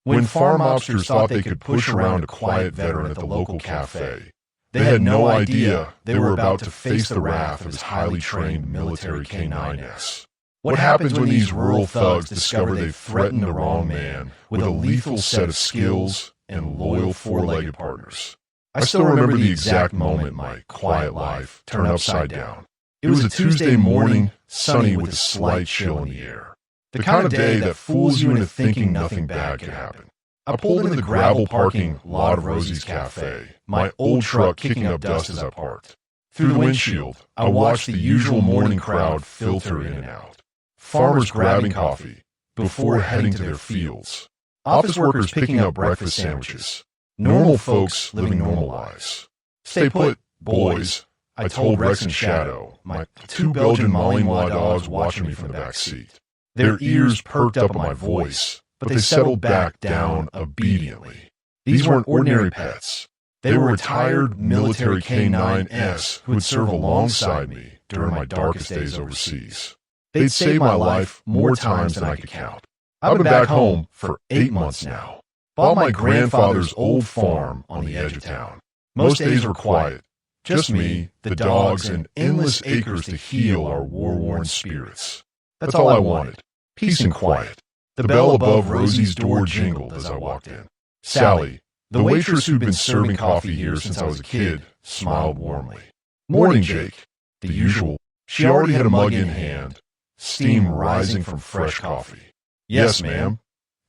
When farm mobsters thought they could push around a quiet veteran at the local café, they had no idea they were about to face the wrath of his highly trained military K-9s. What happens when these rural thugs discover they've threatened the wrong man with a lethal set of skills and loyal four-legged partners? I still remember the exact moment my quiet life turned upside down. It was a Tuesday morning, sunny with a slight chill in the air. The kind of day that fools you into thinking nothing bad could happen. I pulled into the gravel parking lot of Rosie's Cafe, my old truck kicking up dust as I parked. Through the windshield, I watched the usual morning crowd filter in and out. Farmers grabbing coffee before heading to their fields. Office workers picking up breakfast sandwiches. Normal folks living normal lives. Stay put, boys, I told Rex and Shadow, my two Belgian Malinois dogs watching me from the back seat. Their ears perked up at my voice, but they settled back down obediently. These weren't ordinary pets. They were retired military K-9s who would serve alongside me during my darkest days overseas. They'd saved my life more times than I could count. I've been back home for 8 months now. Bought my grandfather's old farm on the edge of town. Most days were quiet. Just me, the dogs, and endless acres to heal our war-worn spirits. That's all I wanted. Peace and quiet. The bell above Rosie's door jingled as I walked in. Sally, the waitress who'd been serving coffee here since I was a kid, smiled warmly. Morning, Jake. The usual. She already had a mug in hand, steam rising from fresh coffee. Yes, ma'am.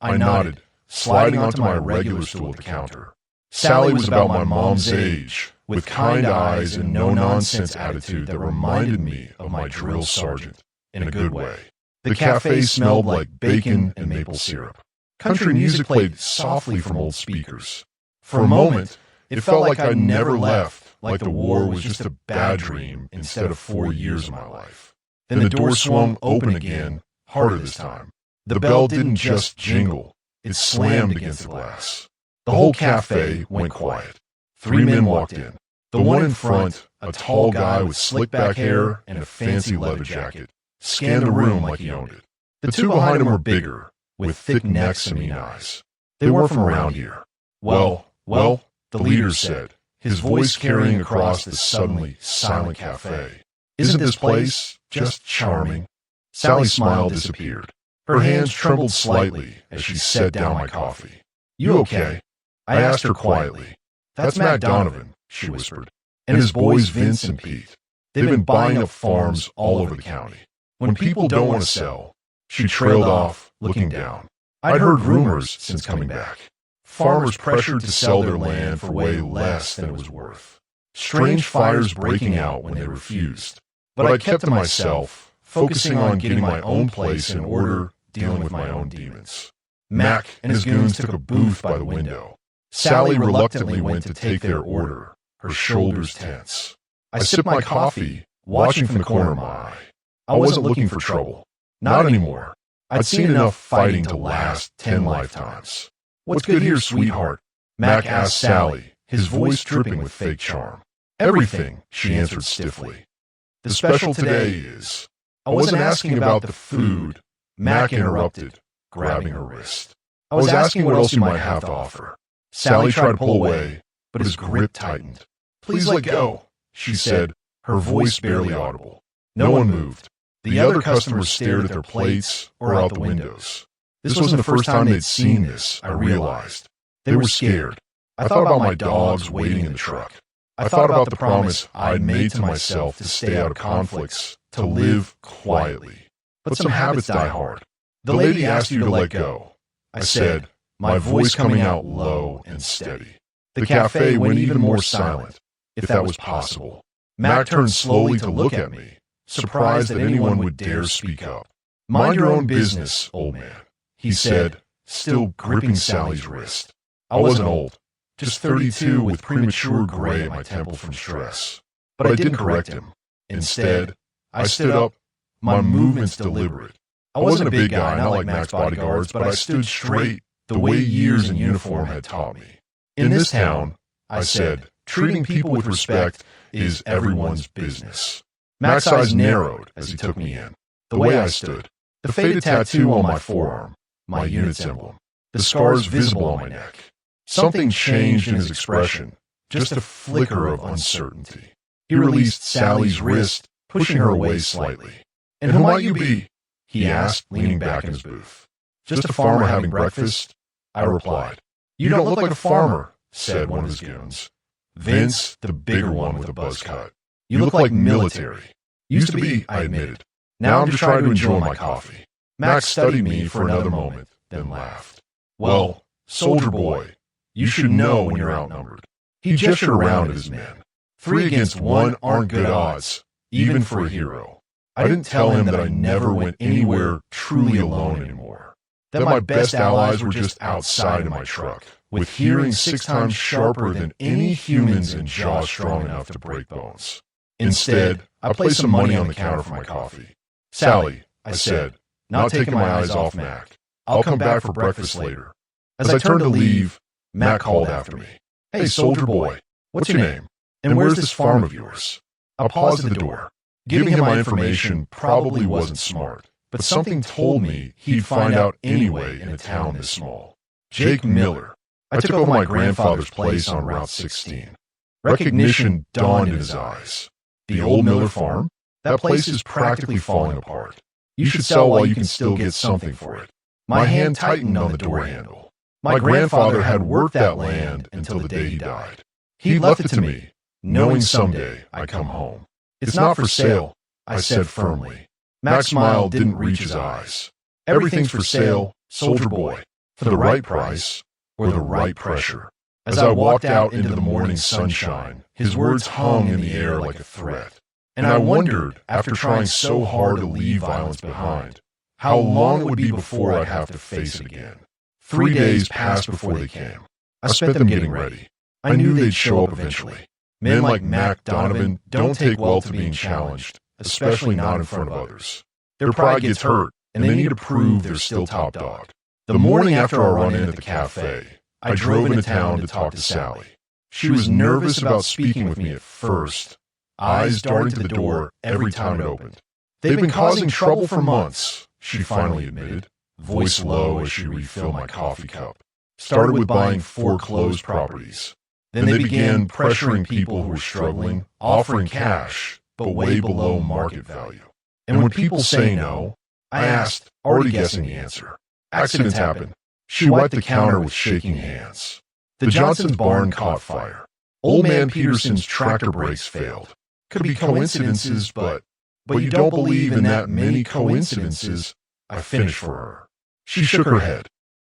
I nodded, sliding onto my regular stool at the counter. Sally was about my mom's age, with kind eyes and no-nonsense attitude that reminded me of my drill sergeant, in a good way. The cafe smelled like bacon and maple syrup. Country music played softly from old speakers. For a moment, it felt like I'd never left, like the war was just a bad dream instead of 4 years of my life. Then the door swung open again, harder this time. The bell didn't just jingle, it slammed against the glass. The whole cafe went quiet. 3 men walked in. The one in front, a tall guy with slick back hair and a fancy leather jacket, scanned the room like he owned it. The 2 behind him were bigger, with thick necks and mean eyes. They weren't from around here. Well, the leader said, his voice carrying across the suddenly silent cafe. Isn't this place just charming? Sally's smile disappeared. Her hands trembled slightly as she set down my coffee. You okay? I asked her quietly. That's Mac Donovan, she whispered, and his boys Vince and Pete. They've been buying up farms all over the county. When people don't want to sell, she trailed off, looking down. I'd heard rumors since coming back. Farmers pressured to sell their land for way less than it was worth. Strange fires breaking out when they refused. But I kept to myself, focusing on getting my own place in order, dealing with my own demons. Mac and his goons took a booth by the window. Sally reluctantly went to take their order, her shoulders tense. I sipped my coffee, watching from the corner of my eye. I wasn't looking for trouble. Not anymore. I'd seen enough fighting to last 10 lifetimes. What's good here, sweetheart? Mac asked Sally, his voice dripping with fake charm. Everything, she answered stiffly. The special today is... I wasn't asking about the food, Mac interrupted, grabbing her wrist. I was asking what else you might have to offer. Sally tried to pull away, but his grip tightened. Please let go, she said, her voice barely audible. No one moved. The other customers stared at their plates or out the windows. This wasn't the first time they'd seen this, I realized. They were scared. I thought about my dogs waiting in the truck. I thought about the promise I'd made to myself to stay out of conflicts, to live quietly. But some habits die hard. The lady asked you to let go. I said, my voice coming out low and steady. The cafe went even more silent, if that was possible. Mac turned slowly to look at me, surprised that anyone would dare speak up. Mind your own business, old man, he said, still gripping Sally's wrist. I wasn't old, just 32 with premature gray at my temple from stress. But I didn't correct him. Instead, I stood up, my movements deliberate. I wasn't a big guy, not like Mac's bodyguards, but I stood straight, the way years in uniform had taught me. In this town, I said, treating people with respect is everyone's business. Mac's eyes narrowed as he took me in. The way I stood, the faded tattoo on my forearm, my unit's emblem. the scars visible on my neck. Something changed in his expression, just a flicker of uncertainty. He released Sally's wrist, pushing her away slightly. "And who might you be?" he asked, leaning back in his booth. "Just a farmer having breakfast," I replied. "You don't look like a farmer," said one of his goons. Vince, the bigger one with a buzz cut. "You look like military." "Used to be," I admitted. "Now I'm just trying to enjoy my coffee." Max studied me for another moment, then laughed. "Well, soldier boy, you should know when you're outnumbered." He gestured around at his men. 3 against 1 aren't good odds, even for a hero. I didn't tell him that I never went anywhere truly alone anymore. That my best allies were just outside in my truck, with hearing 6 times sharper than any humans and jaws strong enough to break bones. Instead, I placed some money on the counter for my coffee. "Sally," I said, not taking my eyes off Mac, "I'll come back for breakfast later." As I turned to leave, Mac called after me. "Hey, soldier boy, what's your name? And where's this farm of yours?" I paused at the door. Giving him my information probably wasn't smart, but something told me he'd find out anyway in a town this small. Jake Miller. I took over my grandfather's place on Route 16. Recognition dawned in his eyes. The old Miller farm? That place is practically falling apart. You should sell while you can still get something for it. My hand tightened on the door handle. My grandfather had worked that land until the day he died. He left it to me, knowing someday I'd come home. "It's not for sale," I said firmly. Mac's smile didn't reach his eyes. "Everything's for sale, soldier boy, for the right price or the right pressure." As I walked out into the morning sunshine, his words hung in the air like a threat. And I wondered, after trying so hard to leave violence behind, how long it would be before I'd have to face it again. 3 days passed before they came. I spent them getting ready. I knew they'd show up eventually. Men like Mac Donovan don't take well to being challenged, especially not in front of others. Their pride gets hurt, and they need to prove they're still top dog. The morning after our run-in at the cafe, I drove into town to talk to Sally. She was nervous about speaking with me at first, eyes darting to the door every time it opened. "They've been causing trouble for months," she finally admitted, voice low as she refilled my coffee cup. "Started with buying foreclosed properties. Then they began pressuring people who were struggling, offering cash, but way below market value. And when people say no," I asked, already guessing the answer. "Accidents happen." She wiped the counter with shaking hands. "The Johnson's barn caught fire. Old man Peterson's tractor brakes failed. Could be coincidences, but you don't believe in that many coincidences," I finished for her. She shook her head.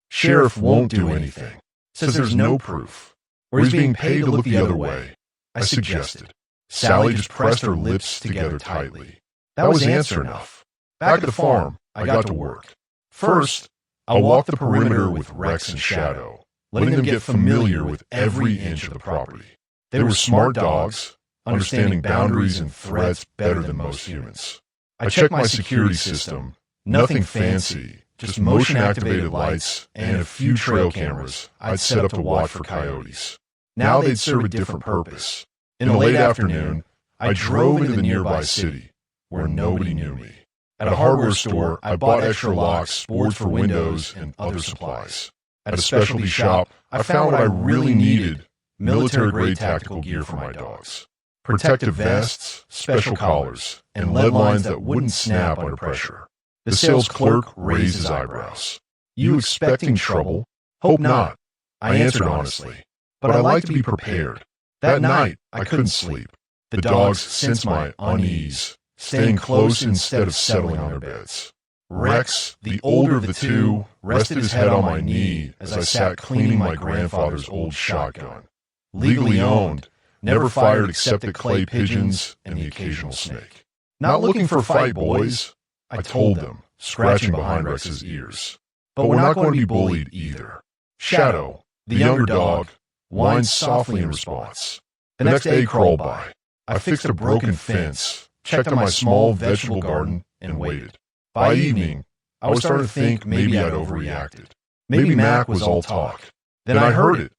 "Sheriff won't do anything. Says there's no proof. Or he's being paid to look the other way," I suggested. Sally just pressed her lips together tightly. That was answer enough. Back at the farm, I got to work. First, I walked the perimeter with Rex and Shadow, letting them get familiar with every inch of the property. They were smart dogs, understanding boundaries and threats better than most humans. I checked my security system, nothing fancy, just motion-activated lights and a few trail cameras I'd set up to watch for coyotes. Now they'd serve a different purpose. In the late afternoon, I drove into the nearby city, where nobody knew me. At a hardware store, I bought extra locks, boards for windows, and other supplies. At a specialty shop, I found what I really needed: military-grade tactical gear for my dogs. Protective vests, special collars, and lead lines that wouldn't snap under pressure. The sales clerk raised his eyebrows. "You expecting trouble?" "Hope not," I answered honestly. "But I like to be prepared." That night, I couldn't sleep. The dogs sensed my unease, staying close instead of settling on their beds. Rex, the older of the two, rested his head on my knee as I sat cleaning my grandfather's old shotgun. Legally owned, never fired except at clay pigeons and the occasional snake. "Not looking for a fight, boys," I told them, scratching behind Rex's ears. "But we're not going to be bullied either." Shadow, the younger dog, whined softly in response. The next day crawled by. I fixed a broken fence, checked on my small vegetable garden, and waited. By evening, I was starting to think maybe I'd overreacted. Maybe Mac was all talk. Then I heard it.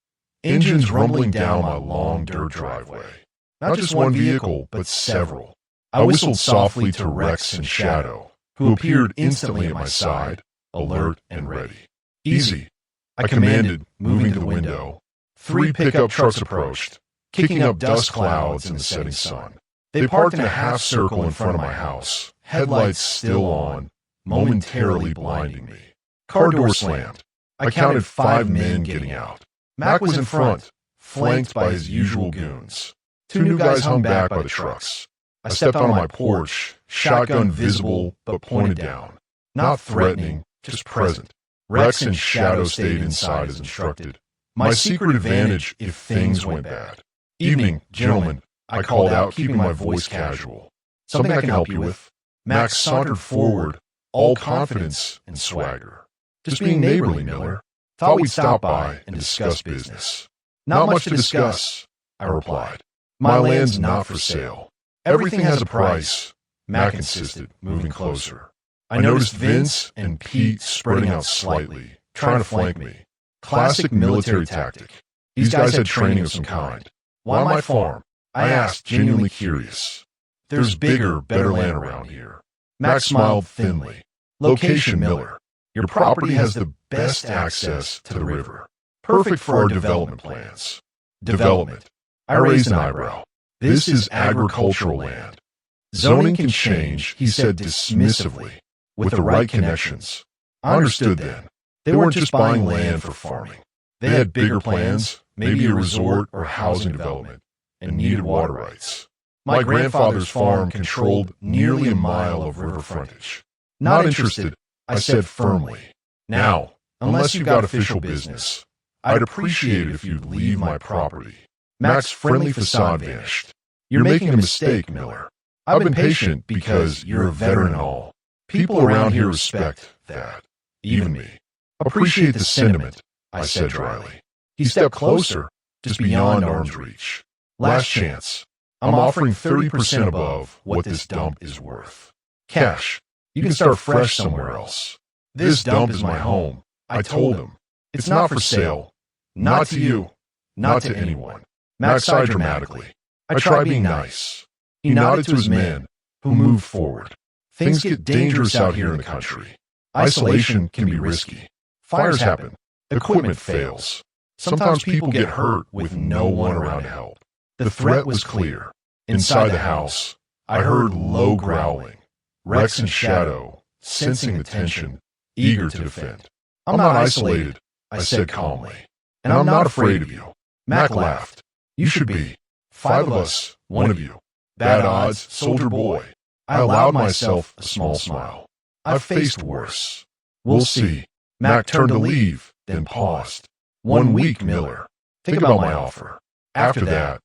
Engines rumbling down my long dirt driveway. Not just one vehicle, but several. I whistled softly to Rex and Shadow, who appeared instantly at my side, alert and ready. "Easy," I commanded, moving to the window. 3 pickup trucks approached, kicking up dust clouds in the setting sun. They parked in a half circle in front of my house, headlights still on, momentarily blinding me. Car door slammed. I counted 5 men getting out. Mac was in front, flanked by his usual goons. 2 new guys hung back by the trucks. I stepped onto my porch, shotgun visible but pointed down. Not threatening, just present. Rex and Shadow stayed inside as instructed. My secret advantage if things went bad. Evening, gentlemen, I called out, keeping my voice casual. Something I can help you with? Max sauntered forward, all confidence and swagger. Just being neighborly, Miller. Thought we'd stop by and discuss business. Not much to discuss, I replied. My land's not for sale. Everything has a price, Mac insisted, moving closer. I noticed Vince and Pete spreading out slightly, trying to flank me. Classic military tactic. These guys had training of some kind. Why my farm? I asked, genuinely curious. There's bigger, better land around here. Max smiled thinly. Location, Miller. Your property has the best access to the river. Perfect for our development plans. Development. I raised an eyebrow. This is agricultural land. Zoning can change, he said dismissively, with the right connections. I understood then. They weren't just buying land for farming. They had bigger plans, maybe a resort or housing development, and needed water rights. My grandfather's farm controlled nearly a mile of river frontage. Not interested, I said firmly. Now, unless you've got official business, I'd appreciate it if you'd leave my property. Mac's friendly facade vanished. You're making a mistake, Miller. I've been patient because you're a veteran and all. People around here respect that. Even me. Appreciate the sentiment, I said dryly. He stepped closer, just beyond arm's reach. Last chance. I'm offering 30% above what this dump is worth. Cash. You can start fresh somewhere else. This dump is my home, I told him. It's not for sale. Not to you. Not to anyone. Max sighed dramatically. I tried being nice. He nodded to his men, who moved forward. Things get dangerous out here in the country. Isolation can be risky. Fires happen. Equipment fails. Sometimes people get hurt with no one around to help. The threat was clear. Inside the house, I heard low growling. Rex and Shadow, sensing the tension, eager to defend. I'm not isolated, I said calmly. And I'm not afraid of you. Mac laughed. You should be. 5 of us, 1 of you. Bad odds, soldier boy. I allowed myself a small smile. I've faced worse. We'll see. Mac turned to leave, then paused. 1 week, Miller. Think about my offer. After that,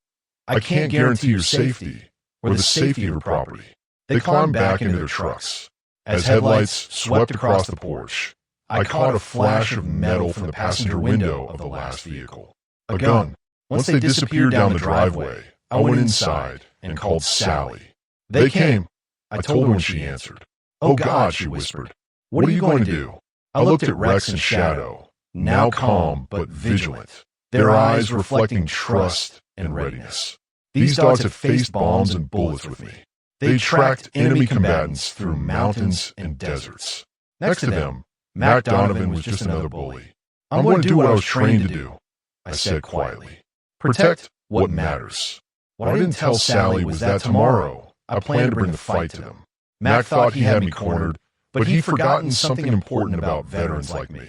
I can't guarantee your safety, or the safety of your property. They climbed back into their trucks. As headlights swept across the porch, I caught a flash of metal from the passenger window of the last vehicle. A gun. Once they disappeared down the driveway, I went inside and called Sally. They came. I told her when she answered. Oh God, she whispered. What are you going to do? I looked at Rex and Shadow, now calm but vigilant, their eyes reflecting trust and readiness. These dogs had faced bombs and bullets with me. They tracked enemy combatants through mountains and deserts. Next to them, Mac Donovan was just another bully. I'm going to do what I was trained to do, I said quietly. Protect what matters. What I didn't tell Sally was that tomorrow, I planned to bring the fight to them. Mac thought he had me cornered, but he'd forgotten something important about veterans like me.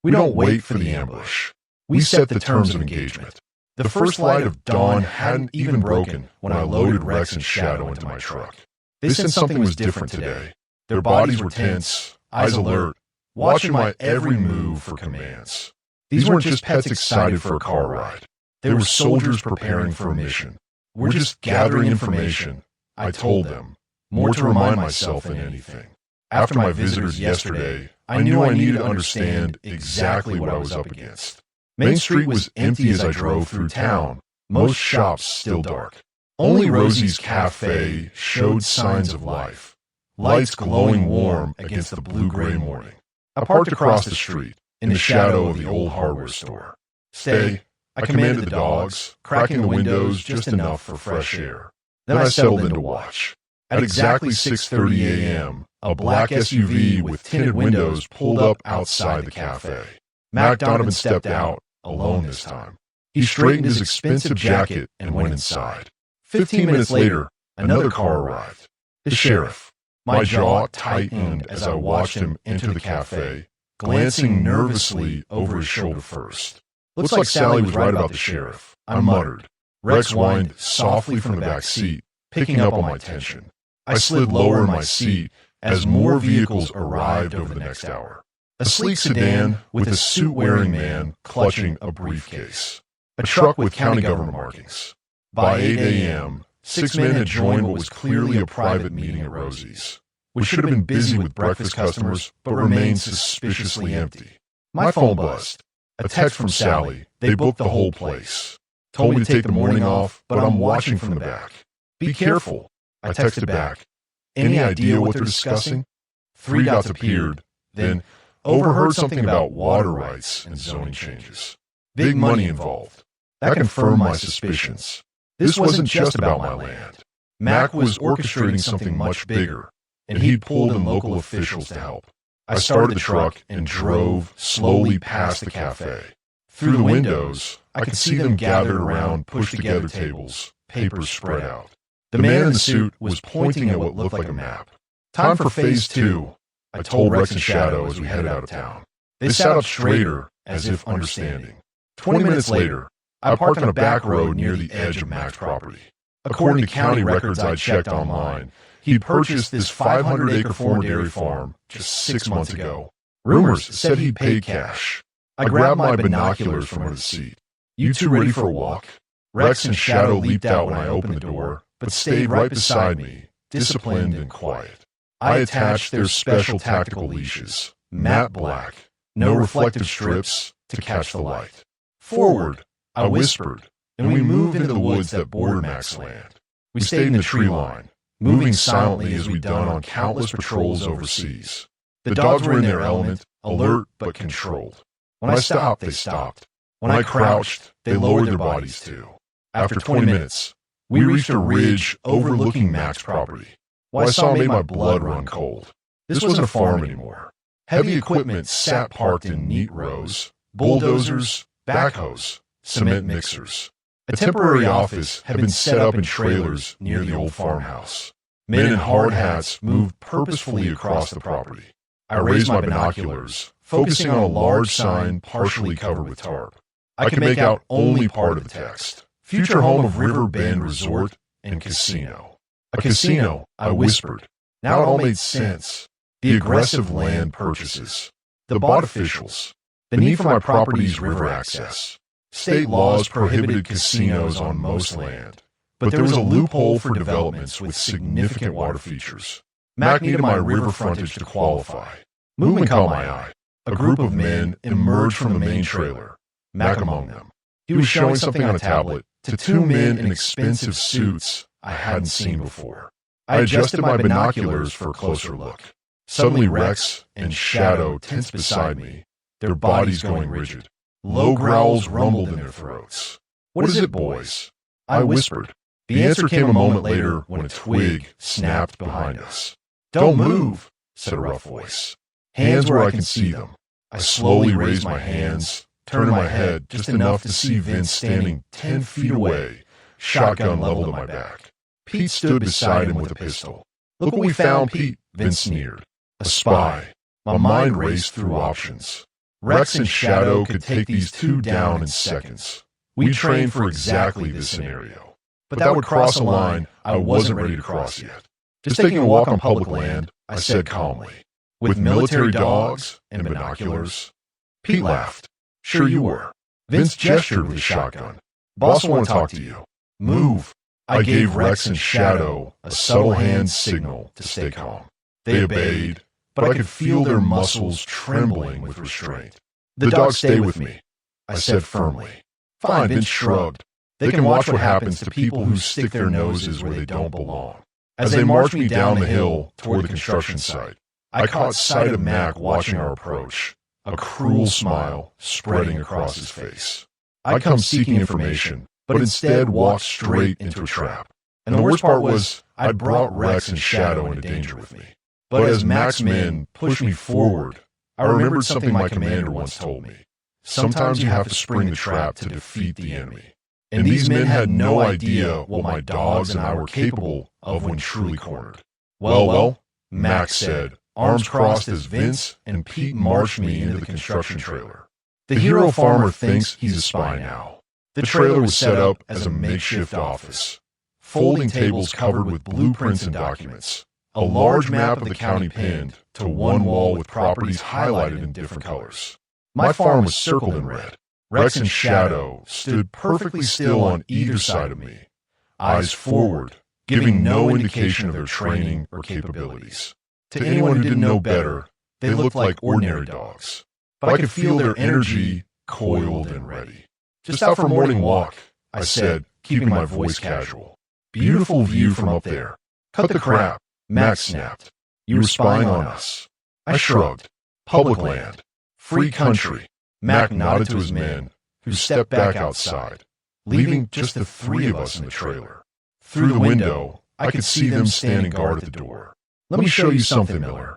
We don't wait for the ambush. We set the terms of engagement. The first light of dawn hadn't even broken when I loaded Rex and Shadow into my truck. They sensed something was different today. Their bodies were tense, eyes alert, watching my every move for commands. These weren't just pets excited for a car ride. They were soldiers preparing for a mission. We're just gathering information, I told them, more to remind myself than anything. After my visitors yesterday, I knew I needed to understand exactly what I was up against. Main Street was empty as I drove through town, most shops still dark. Only Rosie's Cafe showed signs of life, lights glowing warm against the blue-gray morning. I parked across the street, in the shadow of the old hardware store. Stay, I commanded the dogs, cracking the windows just enough for fresh air. Then I settled in to watch. At exactly 6:30 a.m., a black SUV with tinted windows pulled up outside the cafe. Mac Donovan stepped out, alone this time. He straightened his expensive jacket and went inside. 15 minutes later, another car arrived. The sheriff. My jaw tightened as I watched him enter the cafe, glancing nervously over his shoulder first. Looks like Sally was right about the sheriff, I muttered. Rex whined softly from the back seat, picking up on my tension. I slid lower in my seat as more vehicles arrived over the next hour. A sleek sedan with a suit-wearing man clutching a briefcase. A truck with county government markings. By 8 a.m., 6 men had joined what was clearly a private meeting at Rosie's, which should have been busy with breakfast customers but remained suspiciously empty. My phone buzzed. A text from Sally. They booked the whole place. Told me to take the morning off, but I'm watching from the back. Be careful. I texted back. Any idea what they're discussing? 3 dots appeared, then overheard something about water rights and zoning changes. Big money involved. That confirmed my suspicions. This wasn't just about my land. Mac was orchestrating something much bigger, and he'd pulled in local officials to help. I started the truck and drove slowly past the cafe. Through the windows, I could see them gathered around pushed-together tables, papers spread out. The man in the suit was pointing at what looked like a map. Time for phase 2, I told Rex and Shadow as we headed out of town. They sat up straighter, as if understanding. 20 minutes later, I parked on a back road near the edge of Mac's property. According to county records I'd checked online, he'd purchased this 500-acre former dairy farm just 6 months ago. Rumors said he'd paid cash. I grabbed my binoculars from under the seat. You two ready for a walk? Rex and Shadow leaped out when I opened the door, but stayed right beside me, disciplined and quiet. I attached their special tactical leashes, matte black, no reflective strips, to catch the light. Forward, I whispered, and we moved into the woods that border Mac's land. We stayed in the tree line, moving silently as we'd done on countless patrols overseas. The dogs were in their element, alert but controlled. When I stopped, they stopped. When I crouched, they lowered their bodies too. After 20 minutes, we reached a ridge overlooking Mac's property. What I saw made my blood run cold. This wasn't a farm anymore. Heavy equipment sat parked in neat rows, bulldozers, backhoes, cement mixers. A temporary office had been set up in trailers near the old farmhouse. Men in hard hats moved purposefully across the property. I raised my binoculars, focusing on a large sign partially covered with tarp. I could make out only part of the text. Future home of River Bend Resort and Casino. A casino, I whispered. Now it all made sense. The aggressive land purchases. The bought officials. The need for my property's river access. State laws prohibited casinos on most land, but there was a loophole for developments with significant water features. Mac needed my river frontage to qualify. Movement caught my eye. A group of men emerged from the main trailer, Mac among them. He was showing something on a tablet to 2 men in expensive suits I hadn't seen before. I adjusted my binoculars for a closer look. Suddenly Rex and Shadow tensed beside me, their bodies going rigid. Low growls rumbled in their throats. "What is it, boys?" I whispered. The answer came a moment later when a twig snapped behind us. "Don't move," said a rough voice. "Hands where I can see them." I slowly raised my hands, turning my head just enough to see Vince standing 10 feet away, shotgun leveled at my back. Pete stood beside him with a pistol. "Look what we found, Pete," Vince sneered. A spy. My mind raced through options. Rex and Shadow could take these 2 down in seconds. We trained for exactly this scenario. But that would cross a line I wasn't ready to cross yet. "Just taking a walk on public land," I said calmly. "With military dogs and binoculars?" Pete laughed. "Sure you were." Vince gestured with his shotgun. "Boss will want to talk to you." "Move." I gave Rex and Shadow a subtle hand signal to stay calm. They obeyed, but I could feel their muscles trembling with restraint. "The dogs stay with me," I said firmly. "Fine," Vince shrugged. "They can watch what happens to people who stick their noses where they don't belong." As they marched me down the hill toward the construction site, I caught sight of Mac watching our approach, a cruel smile spreading across his face. I'd come seeking information, but instead walked straight into a trap. And the worst part was, I'd brought Rex and Shadow into danger with me. But as Mac's men pushed me forward, I remembered something my commander once told me. sometimes you have to spring the trap to defeat the enemy. And these men had no idea what my dogs and I were capable of when truly cornered. Well, Max said, arms crossed as Vince and Pete marched me into the construction trailer. The hero farmer thinks he's a spy now. The trailer was set up as a makeshift office. Folding tables covered with blueprints and documents. A large map of the county pinned to one wall with properties highlighted in different colors. My farm was circled in red. Rex and Shadow stood perfectly still on either side of me, eyes forward, giving no indication of their training or capabilities. To anyone who didn't know better, they looked like ordinary dogs. But I could feel their energy, coiled and ready. Just out for a morning walk, I said, keeping my voice casual. Beautiful view from up there. Cut the crap, Max snapped. You were spying on us. I shrugged. Public land. Free country. Mac nodded to his men, who stepped back outside, leaving just the three of us in the trailer. Through the window, I could see them standing guard at the door. Let me show you something, Miller.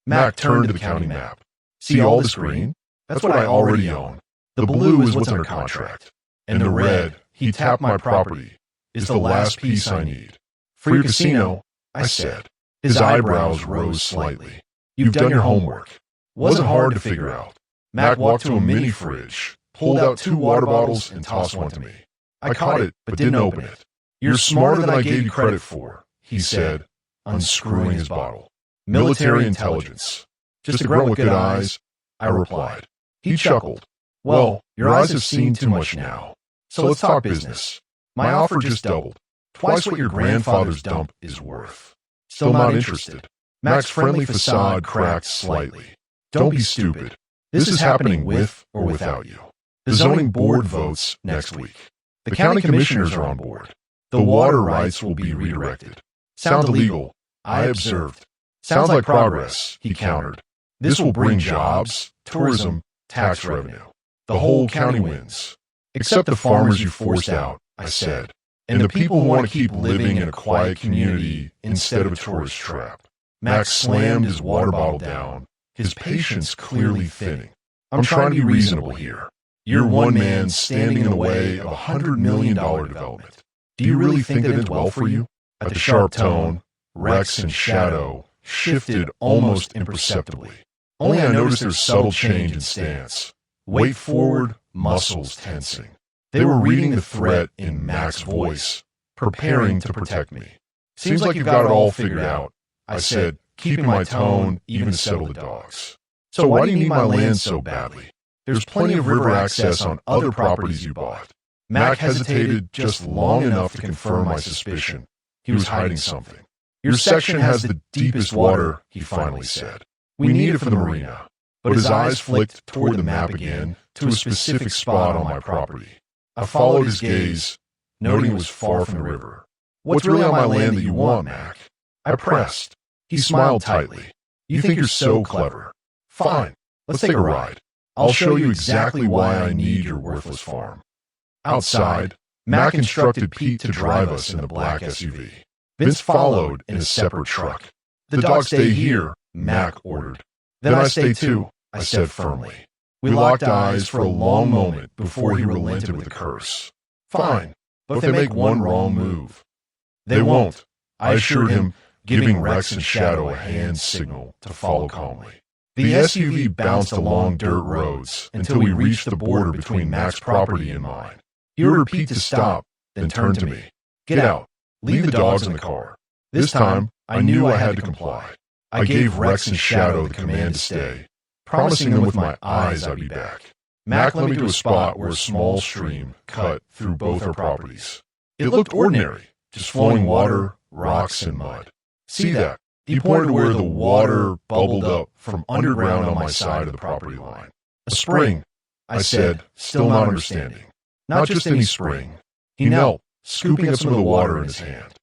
Mac turned to the county map. See all this green? That's what I already own. The blue is what's under contract. And the red, he tapped my property, is the last piece I need. For your casino, I said. His eyebrows rose slightly. You've done your homework. Wasn't hard to figure out. Mac walked to a mini fridge, pulled out 2 water bottles, and tossed one to me. I caught it, but didn't open it. You're smarter than I gave you credit for, he said, unscrewing his bottle. Military intelligence. Just a grunt with good eyes, I replied. He chuckled. Well, your eyes have seen too much now. So let's talk business. My offer just doubled. Twice what your grandfather's dump is worth. Still not interested. Mac's friendly facade cracked slightly. Don't be stupid. This is happening with or without you. The zoning board votes next week. The county commissioners are on board. The water rights will be redirected. Sounds illegal, I observed. Sounds like progress, he countered. This will bring jobs, tourism, tax revenue. The whole county wins. Except the farmers you forced out, I said. And the people who want to keep living in a quiet community instead of a tourist trap. Max slammed his water bottle down, his patience clearly thinning. I'm trying to be reasonable here. You're one man standing in the way of a $100 million development. Do you really think that ends well for you? At the sharp tone, Rex and Shadow shifted almost imperceptibly. Only I noticed their subtle change in stance. Weight forward, muscles tensing. They were reading the threat in Mac's voice, preparing to protect me. Seems like you've got it all figured out, I said, keeping my tone even to settle the dogs. So why do you need my land so badly? There's plenty of river access on other properties you bought. Mac hesitated just long enough to confirm my suspicion. He was hiding something. Your section has the deepest water, he finally said. We need it for the marina. But his eyes flicked toward the map again to a specific spot on my property. I followed his gaze, noting it was far from the river. What's really on my land that you want, Mac? I pressed. He smiled tightly. You think you're so clever. Fine, let's take a ride. I'll show you exactly why I need your worthless farm. Outside, Mac instructed Pete to drive us in the black SUV. Vince followed in a separate truck. The dogs stay here, Mac ordered. Then I stay too, I said firmly. We locked eyes for a long moment before he relented with a curse. Fine, but if they make one wrong move. They won't, I assured him, giving Rex and Shadow a hand signal to follow calmly. The SUV bounced along dirt roads until we reached the border between Mac's property and mine. He ordered Pete to stop, then turned to me. Get out. Leave the dogs in the car. This time, I knew I had to comply. I gave Rex and Shadow the command to stay, promising them with my eyes I'd be back. Mac led me to a spot where a small stream cut through both our properties. It looked ordinary, just flowing water, rocks, and mud. See that? He pointed to where the water bubbled up from underground on my side of the property line. A spring, I said, still not understanding. Not just any spring. He knelt, scooping up some of the water in his hand.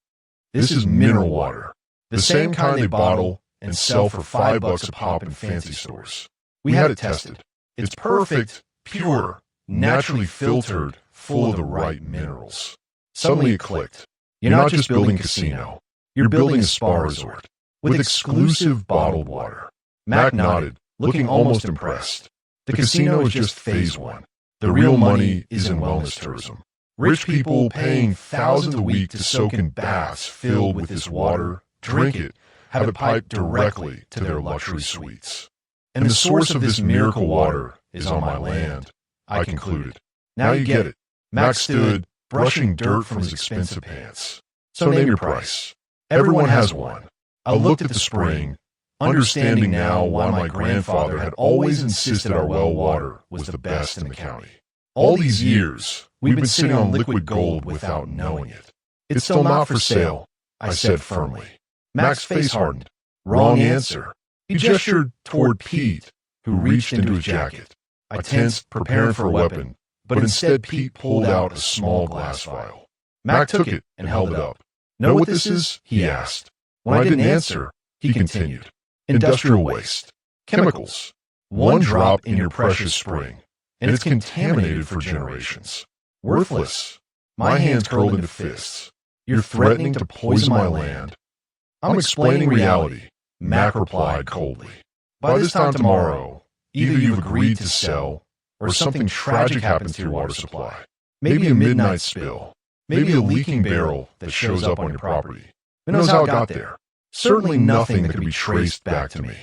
This is mineral water, the same kind they bottle and sell for $5 a pop in fancy stores. We had it tested. It's perfect, pure, naturally filtered, full of the right minerals. Suddenly it clicked. You're not just building a casino. You're building a spa resort with exclusive bottled water. Mac nodded, looking almost impressed. The casino is just phase one. The real money is in wellness tourism. Rich people paying thousands a week to soak in baths filled with this water, drink it, have it piped directly to their luxury suites. And the source of this miracle water is on my land, I concluded. Now you get it. Max stood, brushing dirt from his expensive pants. So name your price. Everyone has one. I looked at the spring, understanding now why my grandfather had always insisted our well water was the best in the county. All these years, we've been sitting on liquid gold without knowing it. It's still not for sale, I said firmly. Mac's face hardened. Wrong answer. He gestured toward Pete, who reached into his jacket. I tensed, preparing for a weapon, but instead Pete pulled out a small glass vial. Mac took it and held it up. Know what this is? He asked. When I didn't answer, he continued. Industrial waste. Chemicals. One drop in your precious spring, and it's contaminated for generations. Worthless. My hands curled into fists. You're threatening to poison my land. I'm explaining reality, Mac replied coldly. By this time tomorrow, either you've agreed to sell, or something tragic happens to your water supply. Maybe a midnight spill. Maybe a leaking barrel that shows up on your property. Who knows how it got there? Certainly nothing that could be traced back to me.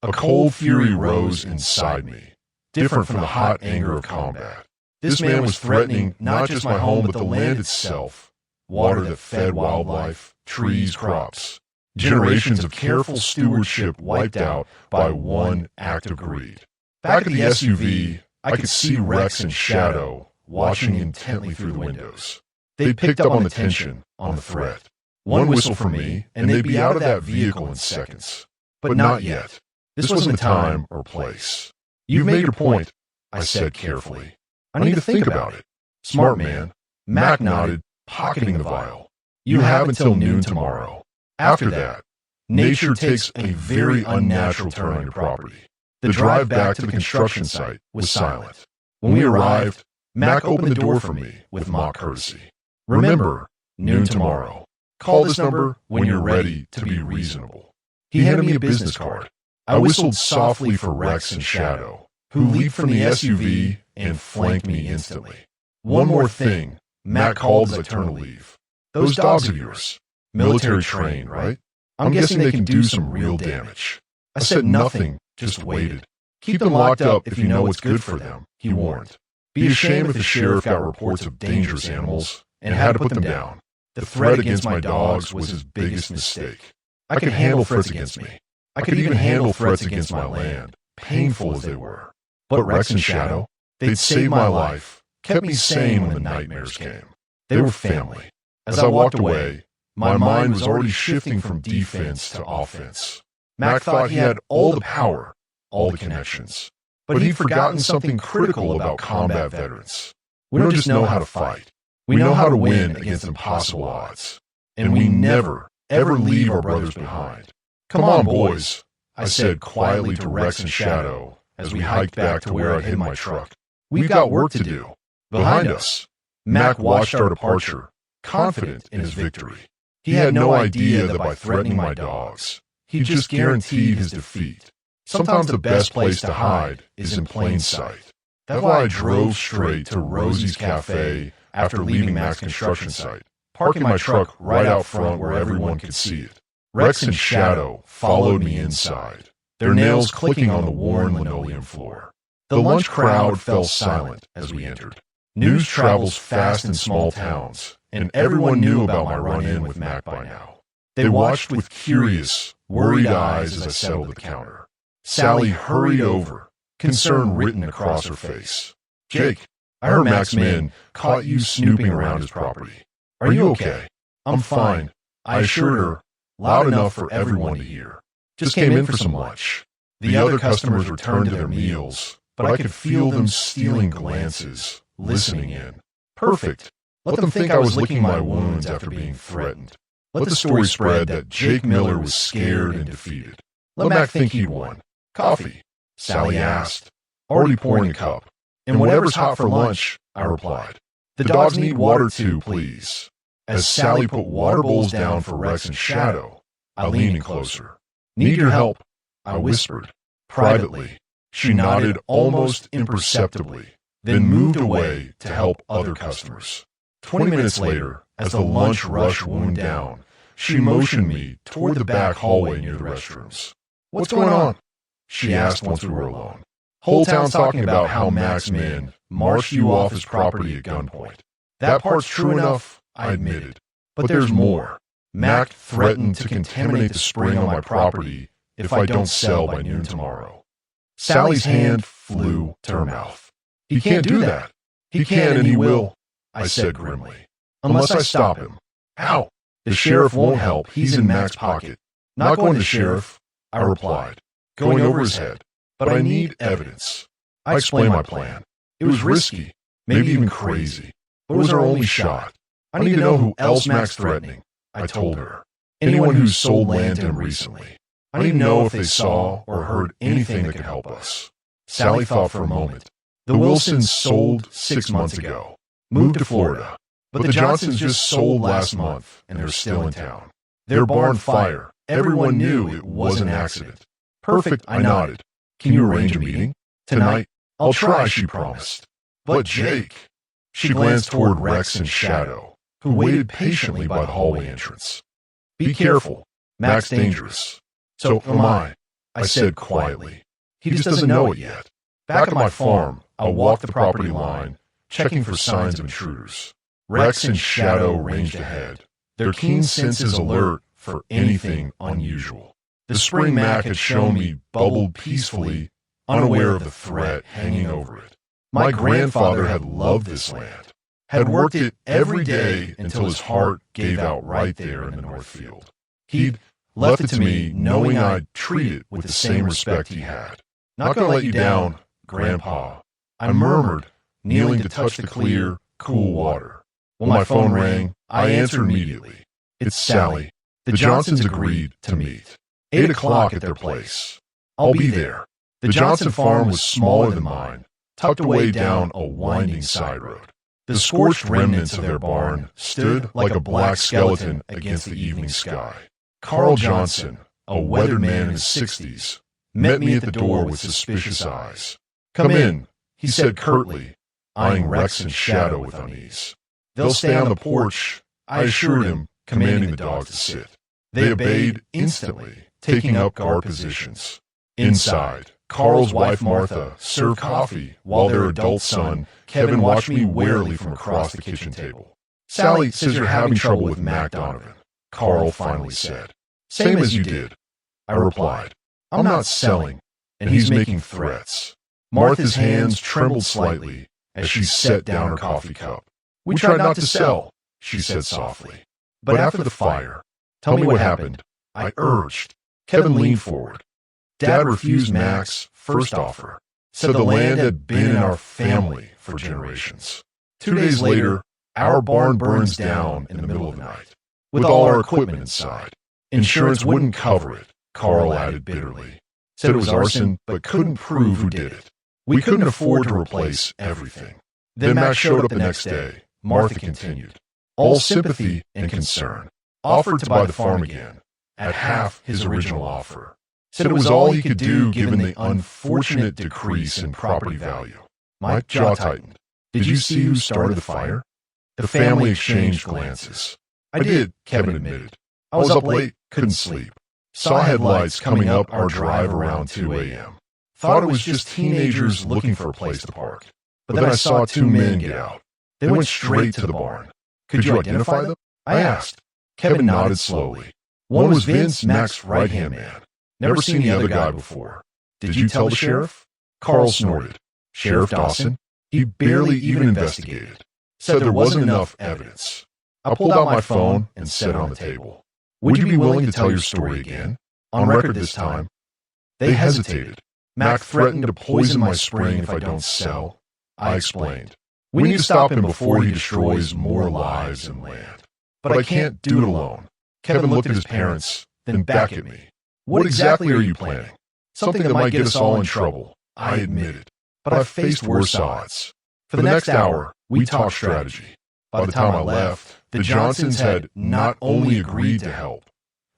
A cold fury rose inside me, different from the hot anger of combat. This man was threatening not just my home but the land itself, water that fed wildlife, trees, crops. Generations of careful stewardship wiped out by one act of greed. Back at the SUV, I could see Rex and Shadow watching intently through the windows. They picked up on the tension, on the threat. One whistle from me, and they'd be out of that vehicle in seconds. But not yet. This wasn't the time or place. You've made your point, I said carefully. I need to think about it. Smart man. Mac nodded, pocketing the vial. You have until noon tomorrow. After that, nature takes a very unnatural turn on your property. The drive back to the construction site was silent. When we arrived, Mac opened the door for me with mock courtesy. Remember, noon tomorrow. Call this number when you're ready to be reasonable. He handed me a business card. I whistled softly for Rex and Shadow, who leaped from the SUV and flanked me instantly. One more thing, Mac called as I turned to leave. Those dogs of yours, military trained, right? I'm guessing they can do some real damage. I said nothing, just waited. Keep them locked up if you know what's good for them, he warned. Be ashamed if the sheriff got reports of dangerous animals and had to put them down. The threat against my dogs was his biggest mistake. I could handle threats against me. I could even handle threats against my land, painful as they were. But Rex and Shadow, they'd saved my life, kept me sane when the nightmares came. They were family. As I walked away, my mind was already shifting from defense to offense. Mac thought he had all the power, all the connections. But he'd forgotten something critical about combat veterans. We don't just know how to fight. We know how to win against impossible odds. And we never, ever leave our brothers behind. Come on, boys, I said quietly to Rex and Shadow as we hiked back to where I'd hid my truck. We've got work to do. Behind us, Mac watched our departure, confident in his victory. He had no idea that by threatening my dogs, he just guaranteed his defeat. Sometimes the best place to hide is in plain sight. That's why I drove straight to Rosie's Cafe after leaving Mac's construction site, parking my truck right out front where everyone could see it. Rex and Shadow followed me inside, their nails clicking on the worn linoleum floor. The lunch crowd fell silent as we entered. News travels fast in small towns, and everyone knew about my run-in with Mac by now. They watched with curious, worried eyes as I settled the counter. Sally hurried over, concern written across her face. Jake, I heard Mac's men caught you snooping around his property. Are you okay? I'm fine, I assured her, loud enough for everyone to hear. Just came in for some lunch. The other customers returned to their meals, but I could feel them stealing glances, listening in. Perfect. Let them think I was licking my wounds after being threatened. Let the story spread that Jake Miller was scared and defeated. Let Mac think he'd won. Coffee? Sally asked, already pouring a cup. And whatever's hot for lunch, I replied. The dogs need water too, please. As Sally put water bowls down for Rex and Shadow, I leaned in closer. Need your help, I whispered, privately, She nodded almost imperceptibly, then moved away to help other customers. 20 minutes later, as the lunch rush wound down, she motioned me toward the back hallway near the restrooms. "What's going on?" she asked once we were alone. "Whole town's talking about how Mac's men marched you off his property at gunpoint." "That part's true enough," I admitted. "But there's more. Mac threatened to contaminate the spring on my property if I don't sell by noon tomorrow." Sally's hand flew to her mouth. "He can't do that." "He can and he will," I said grimly. "Unless I stop him." "How?" "The sheriff won't help. He's in Mac's pocket." "Not going to the sheriff," I replied, going over his head. "But I need evidence." I explained my plan. It was risky, maybe even crazy, but it was our only shot. "I need to know who else Mac's threatening," I told her. "Anyone who's sold land to him recently. I need to know if they saw or heard anything that could help us." Sally thought for a moment. "The Wilsons sold 6 months ago, moved to Florida. But the Johnsons just sold last month, and they're still in town. Their barn fire, everyone knew it was an accident." "Perfect," I nodded. "Can you arrange a meeting?" "Tonight?" "I'll try," she promised. "But Jake..." She glanced toward Rex and Shadow, who waited patiently by the hallway entrance. "Be careful. Mac's dangerous." "So am I said quietly. "He just doesn't know it yet." Back at my farm, I walked the property line, checking for signs of intruders. Rex and Shadow ranged ahead, their keen senses alert for anything unusual. The spring Mac had shown me bubbled peacefully, unaware of the threat hanging over it. My grandfather had loved this land, had worked it every day until his heart gave out right there in the North Field. He'd left it to me knowing I'd treat it with the same respect he had. "Not gonna let you down, Grandpa," I murmured, kneeling to touch the clear, cool water. When my phone rang, I answered immediately. "It's Sally. The Johnsons agreed to meet. 8 o'clock at their place. I'll be there." The Johnson farm was smaller than mine, tucked away down a winding side road. The scorched remnants of their barn stood like a black skeleton against the evening sky. Carl Johnson, a weathered man in his 60s, met me at the door with suspicious eyes. "Come in," he said curtly, eyeing Rex and Shadow with unease. "They'll stay on the porch," I assured him, commanding the dogs to sit. They obeyed instantly, taking up guard positions. Inside, Carl's wife Martha served coffee while their adult son, Kevin, watched me warily from across the kitchen table. "Sally says you're having trouble with Mac Donovan," Carl finally said. "Same as you did," I replied. "I'm not selling, and he's making threats." Martha's hands trembled slightly as she set down her coffee cup. "We tried not to sell," she said softly. "But after the fire, tell me what happened," I urged. Kevin leaned forward. "Dad refused Mac's first offer, said the land had been in our family for generations. 2 days later, our barn burns down in the middle of the night, with all our equipment inside. Insurance wouldn't cover it," Carl added bitterly. "Said it was arson, but couldn't prove who did it. We couldn't afford to replace everything." Then Mac showed up the next day, Martha continued, all sympathy and concern. "Offered to buy the farm again, at half his original offer. Said it was all he could do given the unfortunate decrease in property value." My jaw tightened. "Did you see who started the fire?" The family exchanged glances. "I did," Kevin admitted. "I was up late, couldn't sleep. Saw headlights coming up our drive around 2 a.m. Thought it was just teenagers looking for a place to park. But then I saw 2 men get out. They went straight to the barn. Could you identify them?" I asked. Kevin nodded slowly. "One was Vince, Mac's right-hand man. Never seen the other guy before." "Did you tell the sheriff?" Carl snorted. "Sheriff Dawson? He barely even investigated. Said there wasn't enough evidence." I pulled out my phone and set it on the table. "Would you be willing to tell your story again? On record this time?" They hesitated. "Mac threatened to poison my spring if I don't sell," I explained. "We need to stop him before he destroys more lives and land. But I can't do it alone." Kevin looked at his parents, then back at me. "What exactly are you planning?" "Something that might get us all in trouble," I admitted. "But I've faced worse odds." For the next hour, we talked strategy. By the time I left, the Johnsons had not only agreed to help,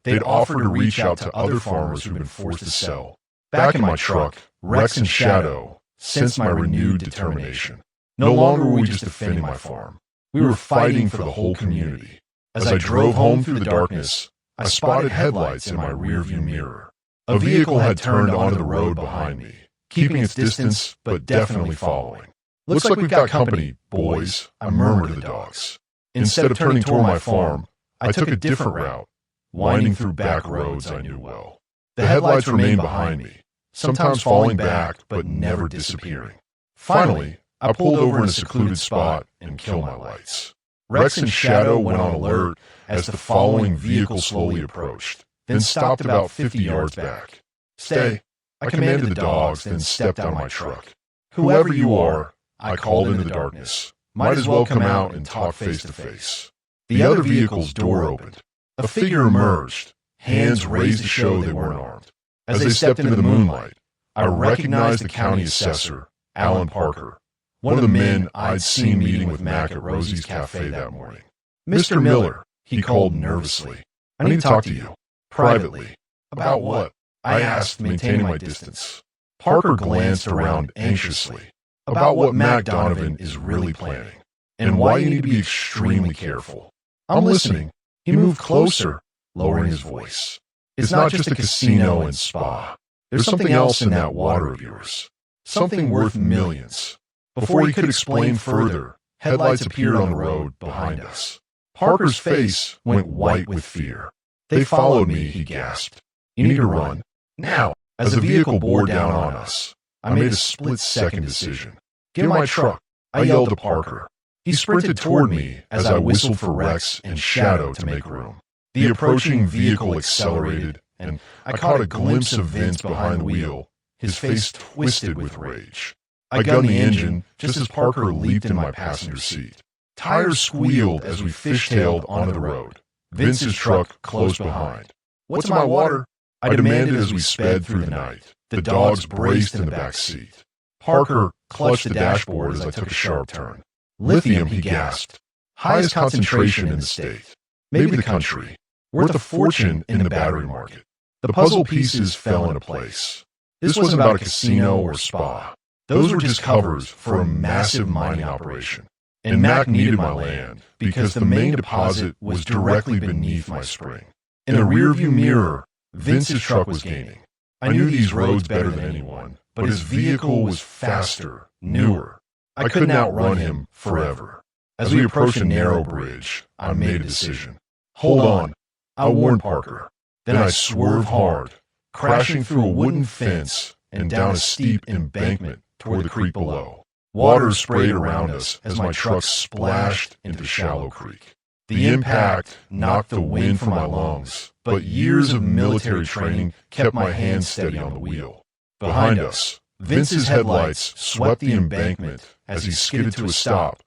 they'd offered to reach out to other farmers who'd been forced to sell. Back in my truck, Rex and Shadow sensed my renewed determination. No longer were we just defending my farm. We were fighting for the whole community. As I drove home through the darkness, I spotted headlights in my rearview mirror. A vehicle had turned onto the road behind me, keeping its distance but definitely following. "Looks like we've got company, boys," I murmured to the dogs. Instead of turning toward my farm, I took a different route, winding through back roads I knew well. The headlights remained behind me, sometimes falling back but never disappearing. Finally, I pulled over in a secluded spot and killed my lights. Rex and Shadow went on alert as the following vehicle slowly approached, then stopped about 50 yards back. "Stay," I commanded the dogs, then stepped out of my truck. "Whoever you are," I called into the darkness, "might as well come out and talk face to face." The other vehicle's door opened. A figure emerged, hands raised to show they weren't armed. As they stepped into the moonlight, I recognized the county assessor, Alan Parker, one of the men I'd seen meeting with Mac at Rosie's Café that morning. "Mr. Miller," he called nervously, "I need to talk to you. Privately." "About what?" I asked, maintaining my distance. Parker glanced around anxiously. "About what Mac Donovan is really planning, and why you need to be extremely careful." "I'm listening." He moved closer, lowering his voice. "It's not just a casino and spa. There's something else in that water of yours. Something worth millions." Before he could explain further, headlights appeared on the road behind us. Parker's face went white with fear. "They followed me," he gasped. "You need to run. Now." As the vehicle bore down on us, I made a split-second decision. "Get my truck," I yelled to Parker. He sprinted toward me as I whistled for Rex and Shadow to make room. The approaching vehicle accelerated, and I caught a glimpse of Vince behind the wheel, his face twisted with rage. I gunned the engine just as Parker leaped into my passenger seat. Tires squealed as we fishtailed onto the road, Vince's truck close behind. "What's in my water?" I demanded as we sped through the night. The dogs braced in the back seat. Parker clutched the dashboard as I took a sharp turn. "Lithium," he gasped. "Highest concentration in the state. Maybe the country. Worth a fortune in the battery market." The puzzle pieces fell into place. This wasn't about a casino or spa. Those were just covers for a massive mining operation. And Mac needed my land because the main deposit was directly beneath my spring. In the rearview mirror, Vince's truck was gaining. I knew these roads better than anyone, but his vehicle was faster, newer. I couldn't outrun him forever. As we approached a narrow bridge, I made a decision. "Hold on," I warned Parker. Then I swerved hard, crashing through a wooden fence and down a steep embankment toward the creek below. Water sprayed around us as my truck splashed into the shallow creek. The impact knocked the wind from my lungs, but years of military training kept my hands steady on the wheel. Behind us, Vince's headlights swept the embankment as he skidded to a stop,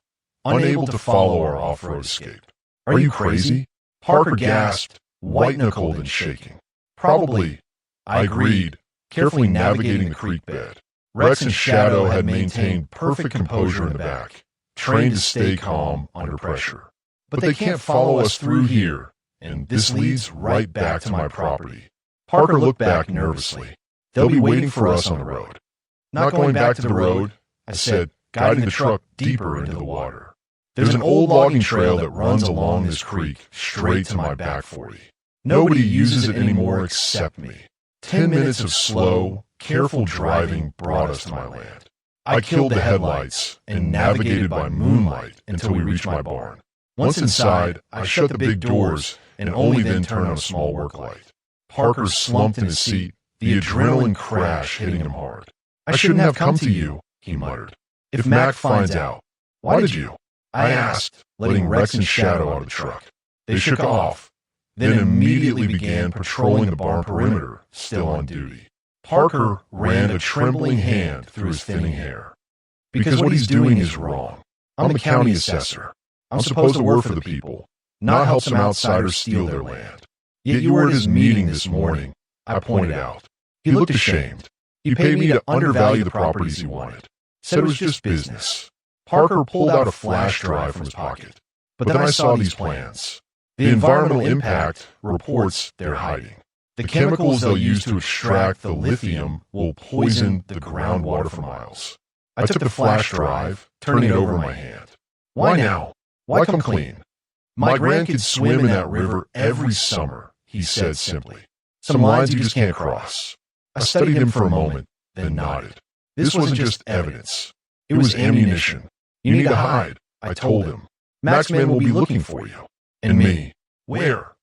unable to follow our off-road escape. "Are you crazy?" Parker gasped, white-knuckled and shaking. "Probably," I agreed, carefully navigating the creek bed. Rex and Shadow had maintained perfect composure in the back, trained to stay calm under pressure. "But they can't follow us through here, and this leads right back to my property." Parker looked back nervously. "They'll be waiting for us on the road." "Not going back to the road," I said, guiding the truck deeper into the water. "There's an old logging trail that runs along this creek straight to my back 40. Nobody uses it anymore except me." 10 minutes of slow, careful driving brought us to my land. I killed the headlights and navigated by moonlight until we reached my barn. Once inside, I shut the big doors and only then turned on a small work light. Parker slumped in his seat, the adrenaline crash hitting him hard. "I shouldn't have come to you," he muttered. "If Mac finds out." "Why did you?" I asked, letting Rex and Shadow out of the truck. They shook off, then immediately began patrolling the barn perimeter, still on duty. Parker ran a trembling hand through his thinning hair. "Because what he's doing is wrong. I'm the county assessor. I'm supposed to work for the people, not help some outsiders steal their land. Yet you were at his meeting this morning," I pointed out. He looked ashamed. "He paid me to undervalue the properties he wanted. Said it was just business." Parker pulled out a flash drive from his pocket. "But then I saw these plans. The environmental impact reports they're hiding. The chemicals they'll use to extract the lithium will poison the groundwater for miles. I took the flash drive, turning it over in my hand. Why now? Why come clean? My grandkids swim in that river every summer, he said simply. Some lines you just can't cross. I studied him for a moment, then nodded. This wasn't just evidence. It was ammunition. You need to hide, I told him. Mac's men will be looking for you. And me. Where?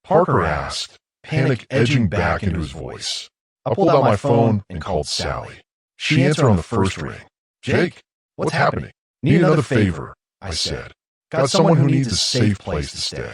Parker asked, panic edging back into his voice. I pulled out my phone and called Sally. She answered on the first ring. Jake, what's happening? Need another favor, I said. Got someone who needs a safe place to stay.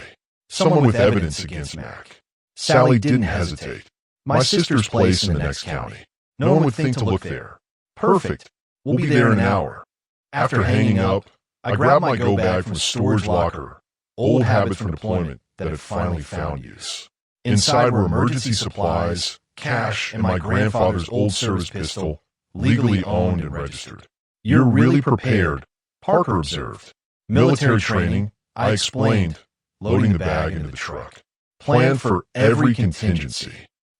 Someone with evidence against Mac. Sally didn't hesitate. My sister's place in the next county. No one would think to look there. Perfect. We'll be there in an hour. After hanging up, I grabbed my go bag from a storage locker, old habits from deployment that had finally found use. Inside were emergency supplies, cash, and my grandfather's old service pistol, legally owned and registered. You're really prepared, Parker observed. Military training, I explained, loading the bag into the truck. Planned for every contingency.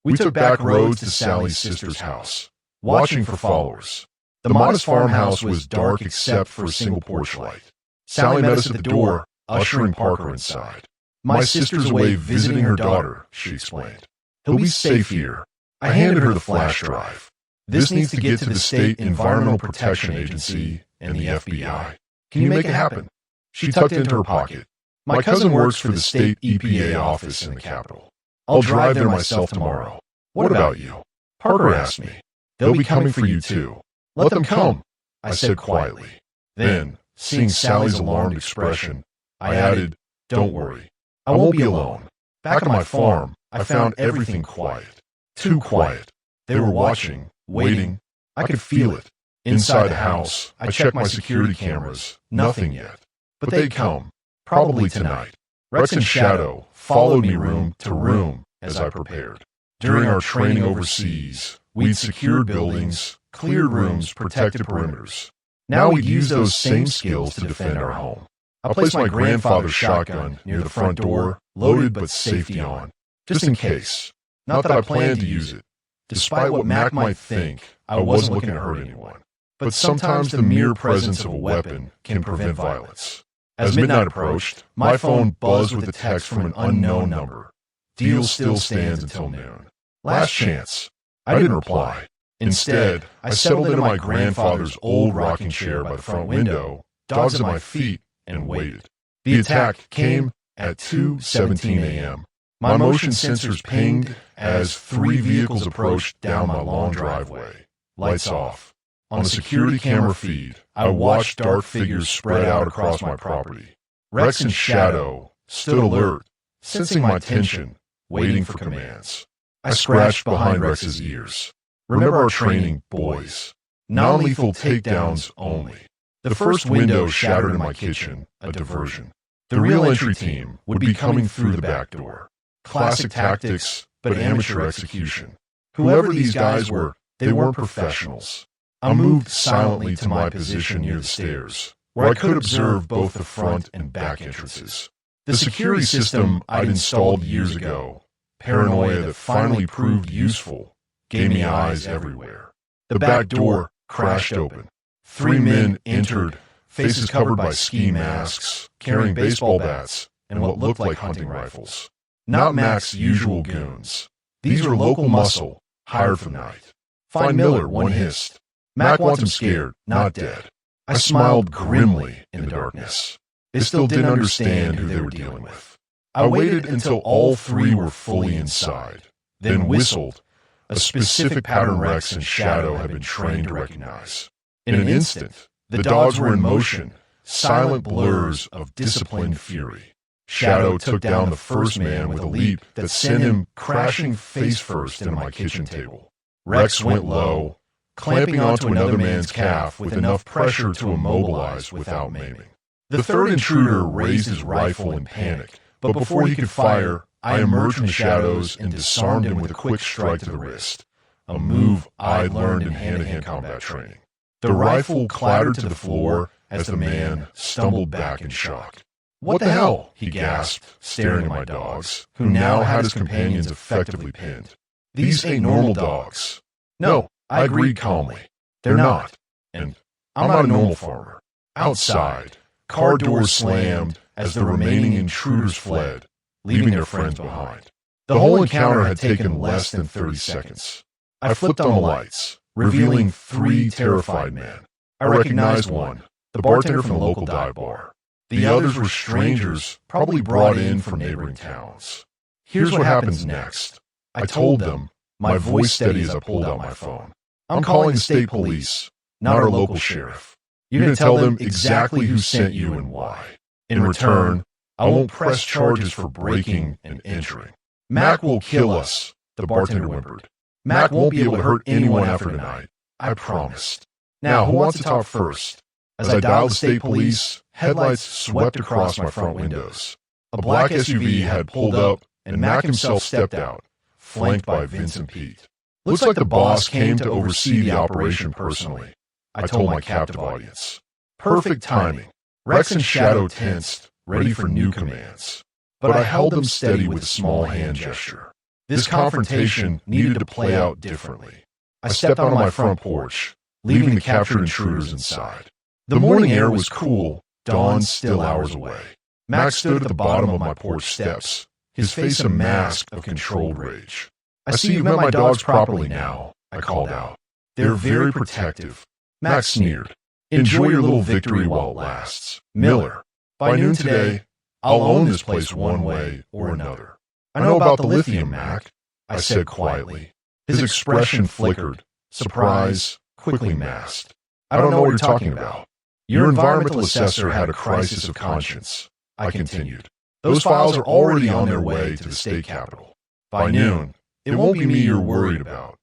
We took back roads to Sally's sister's house, watching for followers. The modest farmhouse was dark except for a single porch light. Sally met us at the door, ushering Parker inside. My sister's away visiting her daughter, she explained. He'll be safe here. I handed her the flash drive. This needs to get to the State Environmental Protection Agency and the FBI. Can you make it happen? She tucked it into her pocket. My cousin works for the state EPA office in the Capitol. I'll drive there myself tomorrow. What about you? Parker asked me. They'll be coming for you too. Let them come, I said quietly. Then, seeing Sally's alarmed expression, I added, don't worry. I won't be alone. Back at my farm, I found everything quiet. Too quiet. They were watching, waiting. I could feel it. Inside the house, I checked my security cameras. Nothing yet. But they'd come. Probably tonight. Rex and Shadow followed me room to room as I prepared. During our training overseas, we'd secured buildings, cleared rooms, protected perimeters. Now we'd use those same skills to defend our home. I placed my grandfather's shotgun near the front door, loaded but safety on, just in case. Not that I planned to use it. Despite what Mac might think, I wasn't looking to hurt anyone. But sometimes the mere presence of a weapon can prevent violence. As midnight approached, my phone buzzed with a text from an unknown number. Deal still stands until noon. Last chance. I didn't reply. Instead, I settled into my grandfather's old rocking chair by the front window, dogs at my feet, and waited. The attack came at 2:17 a.m. My motion sensors pinged as 3 vehicles approached down my long driveway. Lights off. On a security camera feed, I watched dark figures spread out across my property. Rex and Shadow stood alert, sensing my tension, waiting for commands. I scratched behind Rex's ears. Remember our training, boys. Non-lethal takedowns only. The first window shattered in my kitchen, a diversion. The real entry team would be coming through the back door. Classic tactics, but amateur execution. Whoever these guys were, they weren't professionals. I moved silently to my position near the stairs, where I could observe both the front and back entrances. The security system I'd installed years ago, paranoia that finally proved useful, gave me eyes everywhere. The back door crashed open. 3 men entered, faces covered by ski masks, carrying baseball bats and what looked like hunting rifles. Not Mac's usual goons. These were local muscle, hired for the night. Find Miller, one hissed. Mac wants him scared, not dead. I smiled grimly in the darkness. They still didn't understand who they were dealing with. I waited until all 3 were fully inside, then whistled, a specific pattern Rex and Shadow had been trained to recognize. In an instant, the dogs were in motion, silent blurs of disciplined fury. Shadow took down the first man with a leap that sent him crashing face first into my kitchen table. Rex went low, clamping onto another man's calf with enough pressure to immobilize without maiming. The third intruder raised his rifle in panic, but before he could fire, I emerged from the shadows and disarmed him with a quick strike to the wrist, a move I'd learned in hand-to-hand combat training. The rifle clattered to the floor as the man stumbled back in shock. "What the hell?" he gasped, staring at my dogs, who now had his companions effectively pinned. "These ain't normal dogs." "No," I agreed calmly. "They're not. And I'm not a normal farmer." Outside, car doors slammed as the remaining intruders fled, leaving their friends behind. The whole encounter had taken less than 30 seconds. I flipped on the lights, revealing 3 terrified men. I recognized one, the bartender from the local dive bar. The others were strangers, probably brought in from neighboring towns. "Here's what happens next," I told them, my voice steady as I pulled out my phone. "I'm calling the state police, not our local sheriff. You're going to tell them exactly who sent you and why. In return, I won't press charges for breaking and entering." "Mac will kill us," the bartender whimpered. "Mac won't be able to hurt anyone after tonight, I promised. Now, who wants to talk first?" As I dialed the state police, headlights swept across my front windows. A black SUV had pulled up, and Mac himself stepped out, flanked by Vince and Pete. "Looks like the boss came to oversee the operation personally," I told my captive audience. Perfect timing. Rex and Shadow tensed, ready for new commands. But I held them steady with a small hand gesture. This confrontation needed to play out differently. I stepped onto my front porch, leaving the captured intruders inside. The morning air was cool, dawn still hours away. Max stood at the bottom of my porch steps, his face a mask of controlled rage. "I see you've met my dogs properly now," I called out. "They're very protective." Max sneered. "Enjoy your little victory while it lasts. Miller, by noon today, I'll own this place one way or another." "I know about the lithium, Mac," I said quietly. His expression flickered, surprise quickly masked. "I don't know what you're talking about." "Your environmental assessor had a crisis of conscience," I continued. "Those files are already on their way to the state capitol. By noon, it won't be me you're worried about.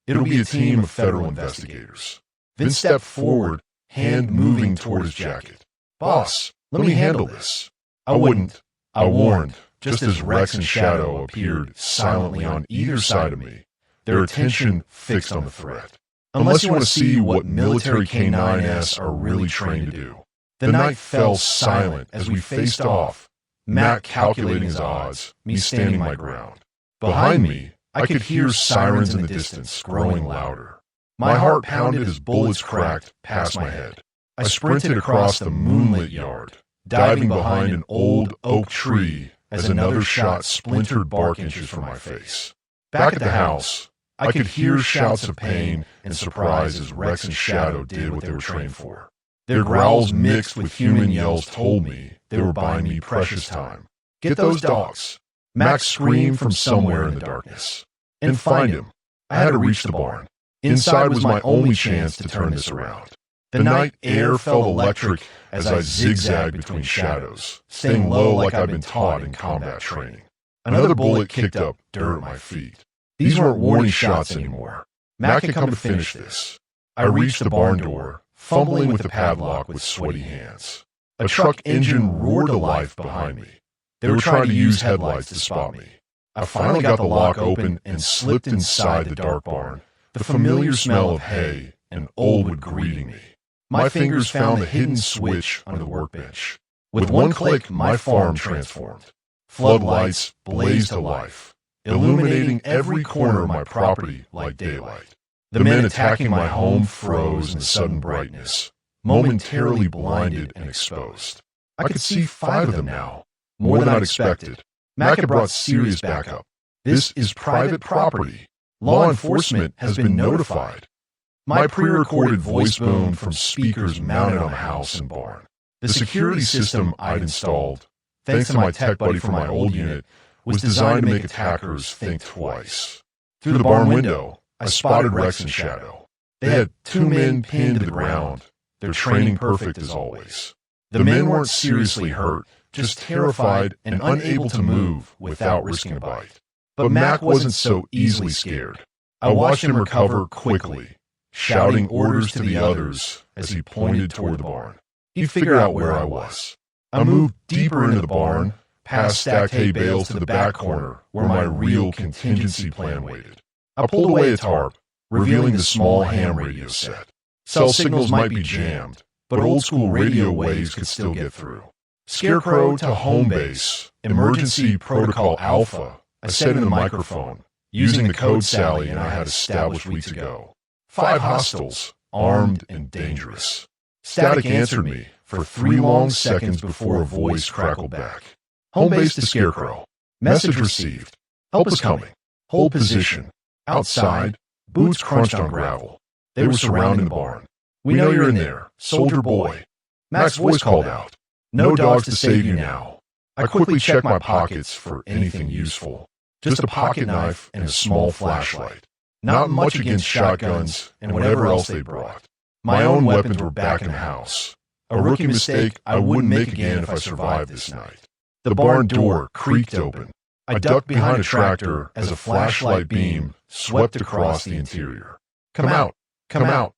It'll be a team of federal investigators." Vince stepped forward, hand moving toward his jacket. "Boss, let me handle this." I wouldn't, I warned, just as Rex and Shadow appeared silently on either side of me, their attention fixed on the threat. Unless you want to see what military K9s are really trained to do. The night fell silent as we faced off, Mac calculating his odds, me standing my ground. Behind me, I could hear sirens in the distance, growing louder. My heart pounded as bullets cracked past my head. I sprinted across the moonlit yard, diving behind an old oak tree as another shot splintered bark inches from my face. Back at the house, I could hear shouts of pain and surprise as Rex and Shadow did what they were trained for. Their growls mixed with human yells told me they were buying me precious time. "Get those dogs!" Max screamed from somewhere in the darkness. "And find him." I had to reach the barn. Inside was my only chance to turn this around. The night air felt electric as I zigzagged between shadows, staying low like I'd been taught in combat training. Another bullet kicked up dirt at my feet. These weren't warning shots anymore. Mac had come to finish this. I reached the barn door, fumbling with the padlock with sweaty hands. A truck engine roared to life behind me. They were trying to use headlights to spot me. I finally got the lock open and slipped inside the dark barn, the familiar smell of hay and old wood greeting me. My fingers found the hidden switch under the workbench. With one click, my farm transformed. Floodlights blazed to life, illuminating every corner of my property like daylight. The men attacking my home froze in the sudden brightness, momentarily blinded and exposed. I could see 5 of them now, more than I'd expected. Mac had brought serious backup. "This is private property. Law enforcement has been notified." My pre-recorded voice boomed from speakers mounted on the house and barn. The security system I'd installed, thanks to my tech buddy from my old unit, was designed to make attackers think twice. Through the barn window, I spotted Rex and Shadow. They had 2 men pinned to the ground, their training perfect as always. The men weren't seriously hurt, just terrified and unable to move without risking a bite. But Mac wasn't so easily scared. I watched him recover quickly, shouting orders to the others as he pointed toward the barn. He'd figure out where I was. I moved deeper into the barn, past stacked hay bales to the back corner where my real contingency plan waited. I pulled away a tarp, revealing the small ham radio set. Cell signals might be jammed, but old-school radio waves could still get through. "Scarecrow to home base, emergency protocol Alpha," I said in the microphone, using the code Sally and I had established weeks ago. 5 hostiles, armed and dangerous. Static answered me for 3 long seconds before a voice crackled back. "Home base to Scarecrow. Message received. Help is coming. Hold position." Outside, boots crunched on gravel. They were surrounding the barn. "We know you're in there, soldier boy." Mac's voice called out. "No dogs to save you now." I quickly checked my pockets for anything useful. Just a pocket knife and a small flashlight. Not much against shotguns and whatever else they brought. My own weapons were back in the house. A rookie mistake I wouldn't make again if I survived this night. The barn door creaked open. I ducked behind a tractor as a flashlight beam swept across the interior. "Come out! Come out!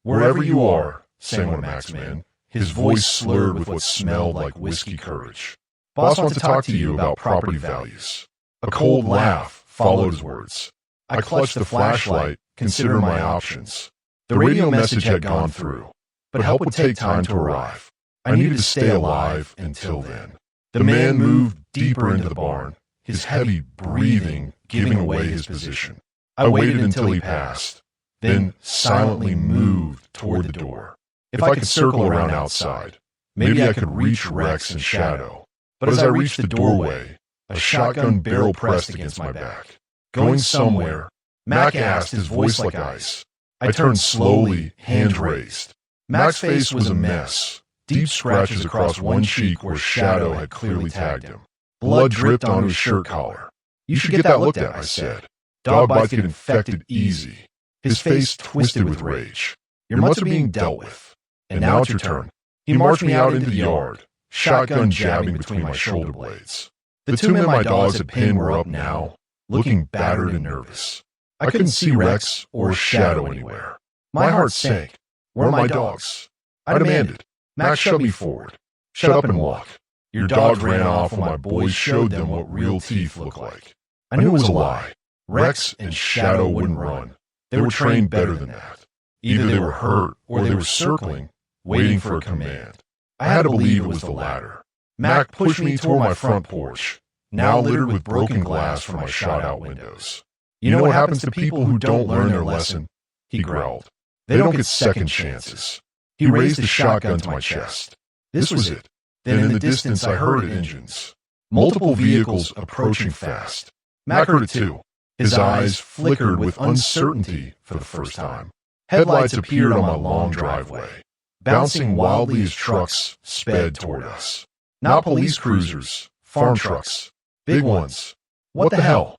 Wherever you are," sang one of Mac's men, his voice slurred with what smelled like whiskey courage. "Boss wants to talk to you about property values." A cold laugh followed his words. I clutched the flashlight, considering my options. The radio message had gone through, but help would take time to arrive. I needed to stay alive until then. The man moved deeper into the barn, his heavy breathing giving away his position. I waited until he passed, then silently moved toward the door. If I could circle around outside, maybe I could reach Rex and Shadow. But as I reached the doorway, a shotgun barrel pressed against my back. "Going somewhere?" Mac asked, his voice like ice. I turned slowly, hands raised. Mac's face was a mess. Deep scratches across one cheek where Shadow had clearly tagged him. Blood dripped onto his shirt collar. "You should get that looked at," I said. "Dog bites get infected easy." His face twisted with rage. "Your mutts are being dealt with. And now it's your turn." He marched me out into the yard, shotgun jabbing between my shoulder blades. The 2 men my dogs had pinned were up now, looking battered and nervous. I couldn't see Rex or Shadow anywhere. My heart sank. "Where are my dogs?" I demanded. Mac shoved me forward. "Shut up and walk." Your dogs ran off when my boys showed them what real teeth look like. I knew it was a lie. Rex and Shadow wouldn't run. They were trained better than that. Either they were hurt or they were circling, waiting for a command. I had to believe it was the latter. Mac pushed me toward my front porch, now littered with broken glass from my shot-out windows. "You know what happens to people who don't learn their lesson?" he growled. "They don't get second chances." He raised the shotgun to my chest. This was it. Then in the distance I heard engines. Multiple vehicles approaching fast. Mac heard it too. His eyes flickered with uncertainty for the first time. Headlights appeared on my long driveway, bouncing wildly as trucks sped toward us. Not police cruisers, farm trucks. Big ones. "What the hell?"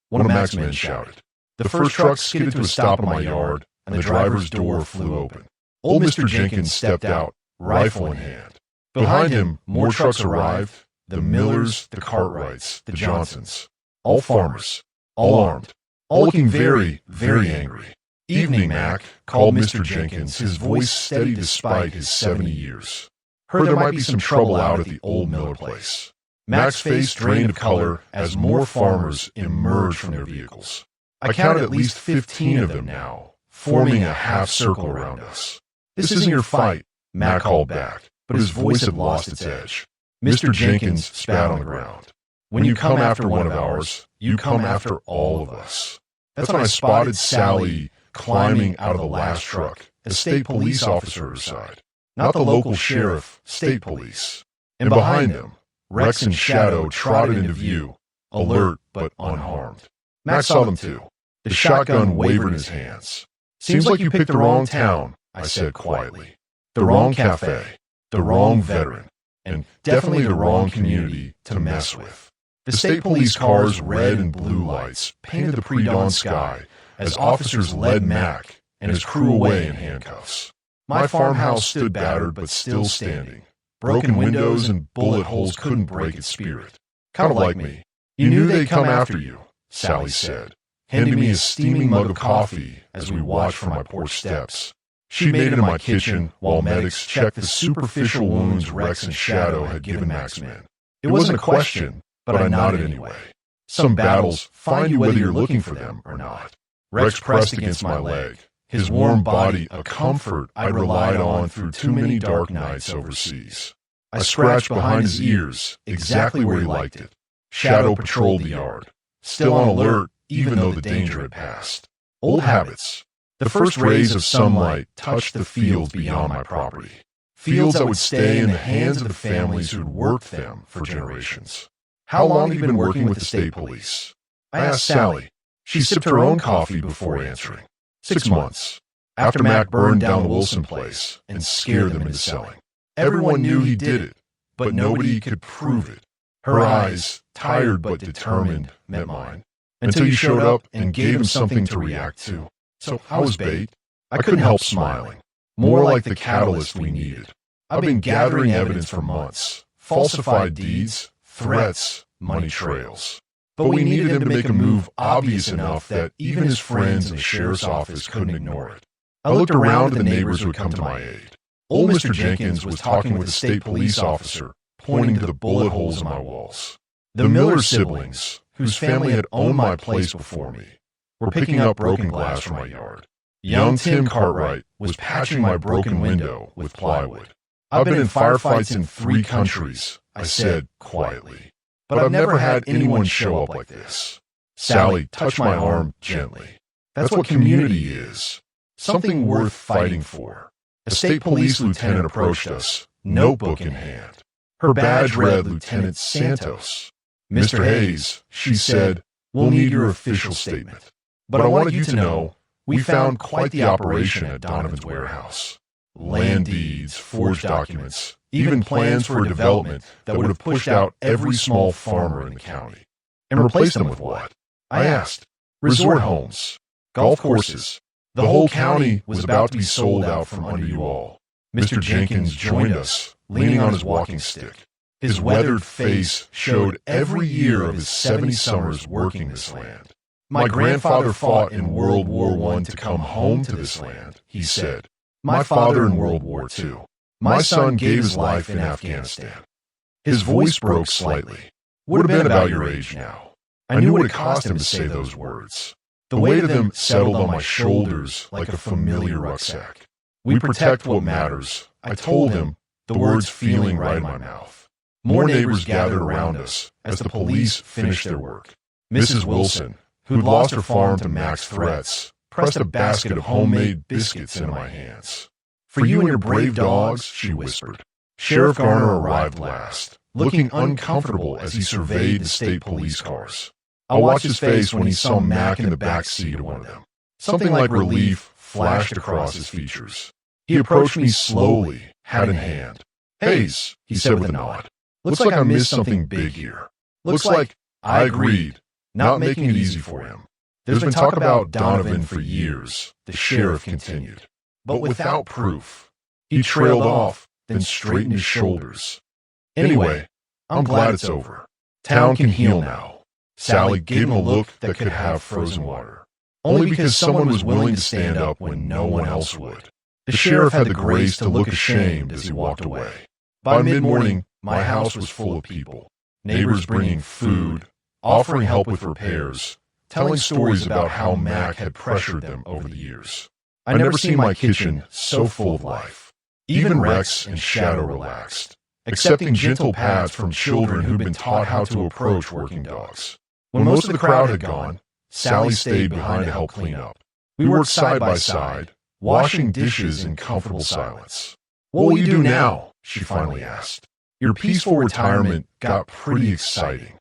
one of Mac's men shouted. The first truck skidded to a stop in my yard, and the driver's door flew open. Old Mr. Jenkins stepped out, rifle in hand. Behind him, more trucks arrived, the Millers, the Cartwrights, the Johnsons. All farmers, all armed, all looking very, very angry. "Evening, Mac," called Mr. Jenkins, his voice steady despite his 70 years. "Heard there might be some trouble out at the old Miller place." Mac's face drained of color as more farmers emerged from their vehicles. I counted at least 15 of them now, forming a half circle around us. "This isn't your fight," Mac called back, but his voice had lost its edge. Mr. Jenkins spat on the ground. "When you come after one of ours, you come after all of us." That's when I spotted Sally climbing out of the last truck, a state police officer at her side. Not the local sheriff, state police. And behind them, Rex and Shadow trotted into view, alert but unharmed. Mac saw them too. The shotgun wavered in his hands. "Seems like you picked the wrong town," I said quietly. "The wrong cafe, the wrong veteran, and definitely the wrong community to mess with." The state police car's red and blue lights painted the pre-dawn sky as officers led Mac and his crew away in handcuffs. My farmhouse stood battered but still standing. Broken windows and bullet holes couldn't break its spirit. Kind of like me. "You knew they'd come after you," Sally said, handing me a steaming mug of coffee as we watched from my porch steps. She made it in my kitchen while medics checked the superficial wounds Rex and Shadow had given Mac's men. It wasn't a question, but I nodded anyway. Some battles find you whether you're looking for them or not. Rex pressed against my leg, his warm body a comfort I'd relied on through too many dark nights overseas. I scratched behind his ears, exactly where he liked it. Shadow patrolled the yard, still on alert even though the danger had passed. Old habits. The first rays of sunlight touched the fields beyond my property. Fields that would stay in the hands of the families who'd worked them for generations. How long have you been working with the state police? I asked Sally. She sipped her own coffee before answering. 6 months. After Mac burned down the Wilson place and scared them into selling. Everyone knew he did it, but nobody could prove it. Her eyes, tired but determined, met mine. Until you showed up and gave him something to react to. So I was bait. I couldn't help smiling. More like the catalyst we needed. I've been gathering evidence for months. Falsified deeds, threats, money trails. But we needed him to make a move obvious enough that even his friends in the sheriff's office couldn't ignore it. I looked around at the neighbors who had come to my aid. Old Mr. Jenkins was talking with a state police officer, pointing to the bullet holes in my walls. The Miller siblings, whose family had owned my place before me, were picking up broken glass from my yard. Young Tim Cartwright was patching my broken window with plywood. I've been in firefights in 3 countries, I said quietly. But I've never had anyone show up like this. Sally touched my arm gently. That's what community is. Something worth fighting for. A state police lieutenant approached us, notebook in hand. Her badge read Lieutenant Santos. Mr. Hayes, she said, we'll need your official statement. But I wanted you to know, we found quite the operation at Donovan's warehouse. Land deeds, forged documents, even plans for a development that would have pushed out every small farmer in the county. And replaced them with what? I asked. Resort homes, golf courses. The whole county was about to be sold out from under you all. Mr. Jenkins joined us, leaning on his walking stick. His weathered face showed every year of his 70 summers working this land. My grandfather fought in World War I to come home to this land, he said. My father in World War II. My son gave his life in Afghanistan. His voice broke slightly. Would have been about your age now. I knew what it cost him to say those words. The weight of them settled on my shoulders like a familiar rucksack. We protect what matters, I told him, the words feeling right in my mouth. More neighbors gathered around us as the police finished their work. Mrs. Wilson, who'd lost her farm to Mac's threats, pressed a basket of homemade biscuits into my hands. For you and your brave dogs, she whispered. Sheriff Garner arrived last, looking uncomfortable as he surveyed the state police cars. I watched his face when he saw Mac in the back seat of one of them. Something like relief flashed across his features. He approached me slowly, hat in hand. Hayes, he said with a nod. Looks like I missed something big here. Looks like, I agreed, not making it easy for him. There's been talk about Donovan for years, the sheriff continued. But without proof. He trailed off, then straightened his shoulders. Anyway, I'm glad it's over. Town can heal now. Sally gave him a look that could have frozen water. Only because someone was willing to stand up when no one else would. The sheriff had the grace to look ashamed as he walked away. By mid-morning, my house was full of people. Neighbors bringing food, offering help with repairs, telling stories about how Mac had pressured them over the years. I'd never seen my kitchen so full of life. Even Rex and Shadow relaxed, accepting gentle pats from children who'd been taught how to approach working dogs. When most of the crowd had gone, Sally stayed behind to help clean up. We worked side by side, washing dishes in comfortable silence. What will you do now? She finally asked. Your peaceful retirement got pretty exciting.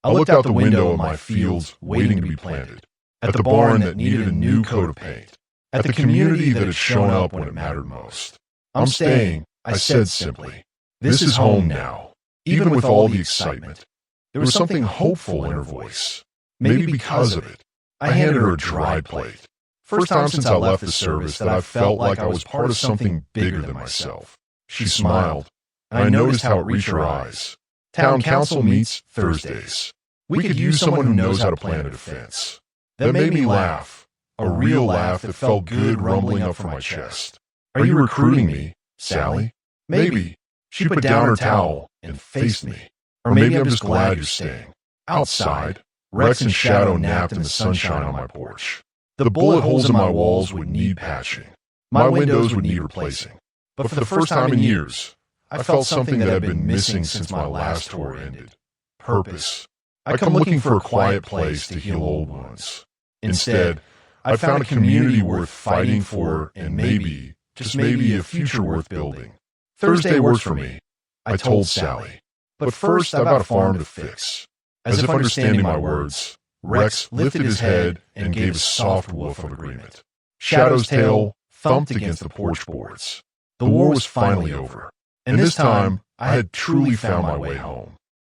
I looked out the window at my fields waiting to be planted, at the barn that needed a new coat of paint, at the community that had shown up when it mattered most. I'm staying, I said simply. This is home now, even with all the excitement. There was something hopeful in her voice. Maybe because of it. I handed her a dried plate. First time since I left the service that I felt like I was part of something bigger than myself. She smiled, and I noticed how it reached her eyes. Town council meets Thursdays. We could use someone who knows how to plan a defense. That made me laugh, a real laugh that felt good rumbling up from my chest. Are you recruiting me, Sally? Maybe. She put down her towel and faced me. Or maybe I'm just glad you're staying. Outside, Rex and Shadow napped in the sunshine on my porch. The bullet holes in my walls would need patching. My windows would need replacing. But for the first time in years, I felt something that had been missing since my last tour ended. Purpose. I come looking for a quiet place to heal old wounds. Instead, I found a community worth fighting for and maybe, just maybe, a future worth building. Thursday works for me, I told Sally. But first, I've got a farm to fix. As if understanding my words, Rex lifted his head and gave a soft woof of agreement. Shadow's tail thumped against the porch boards. The war was finally over, and this time I had truly found my way home.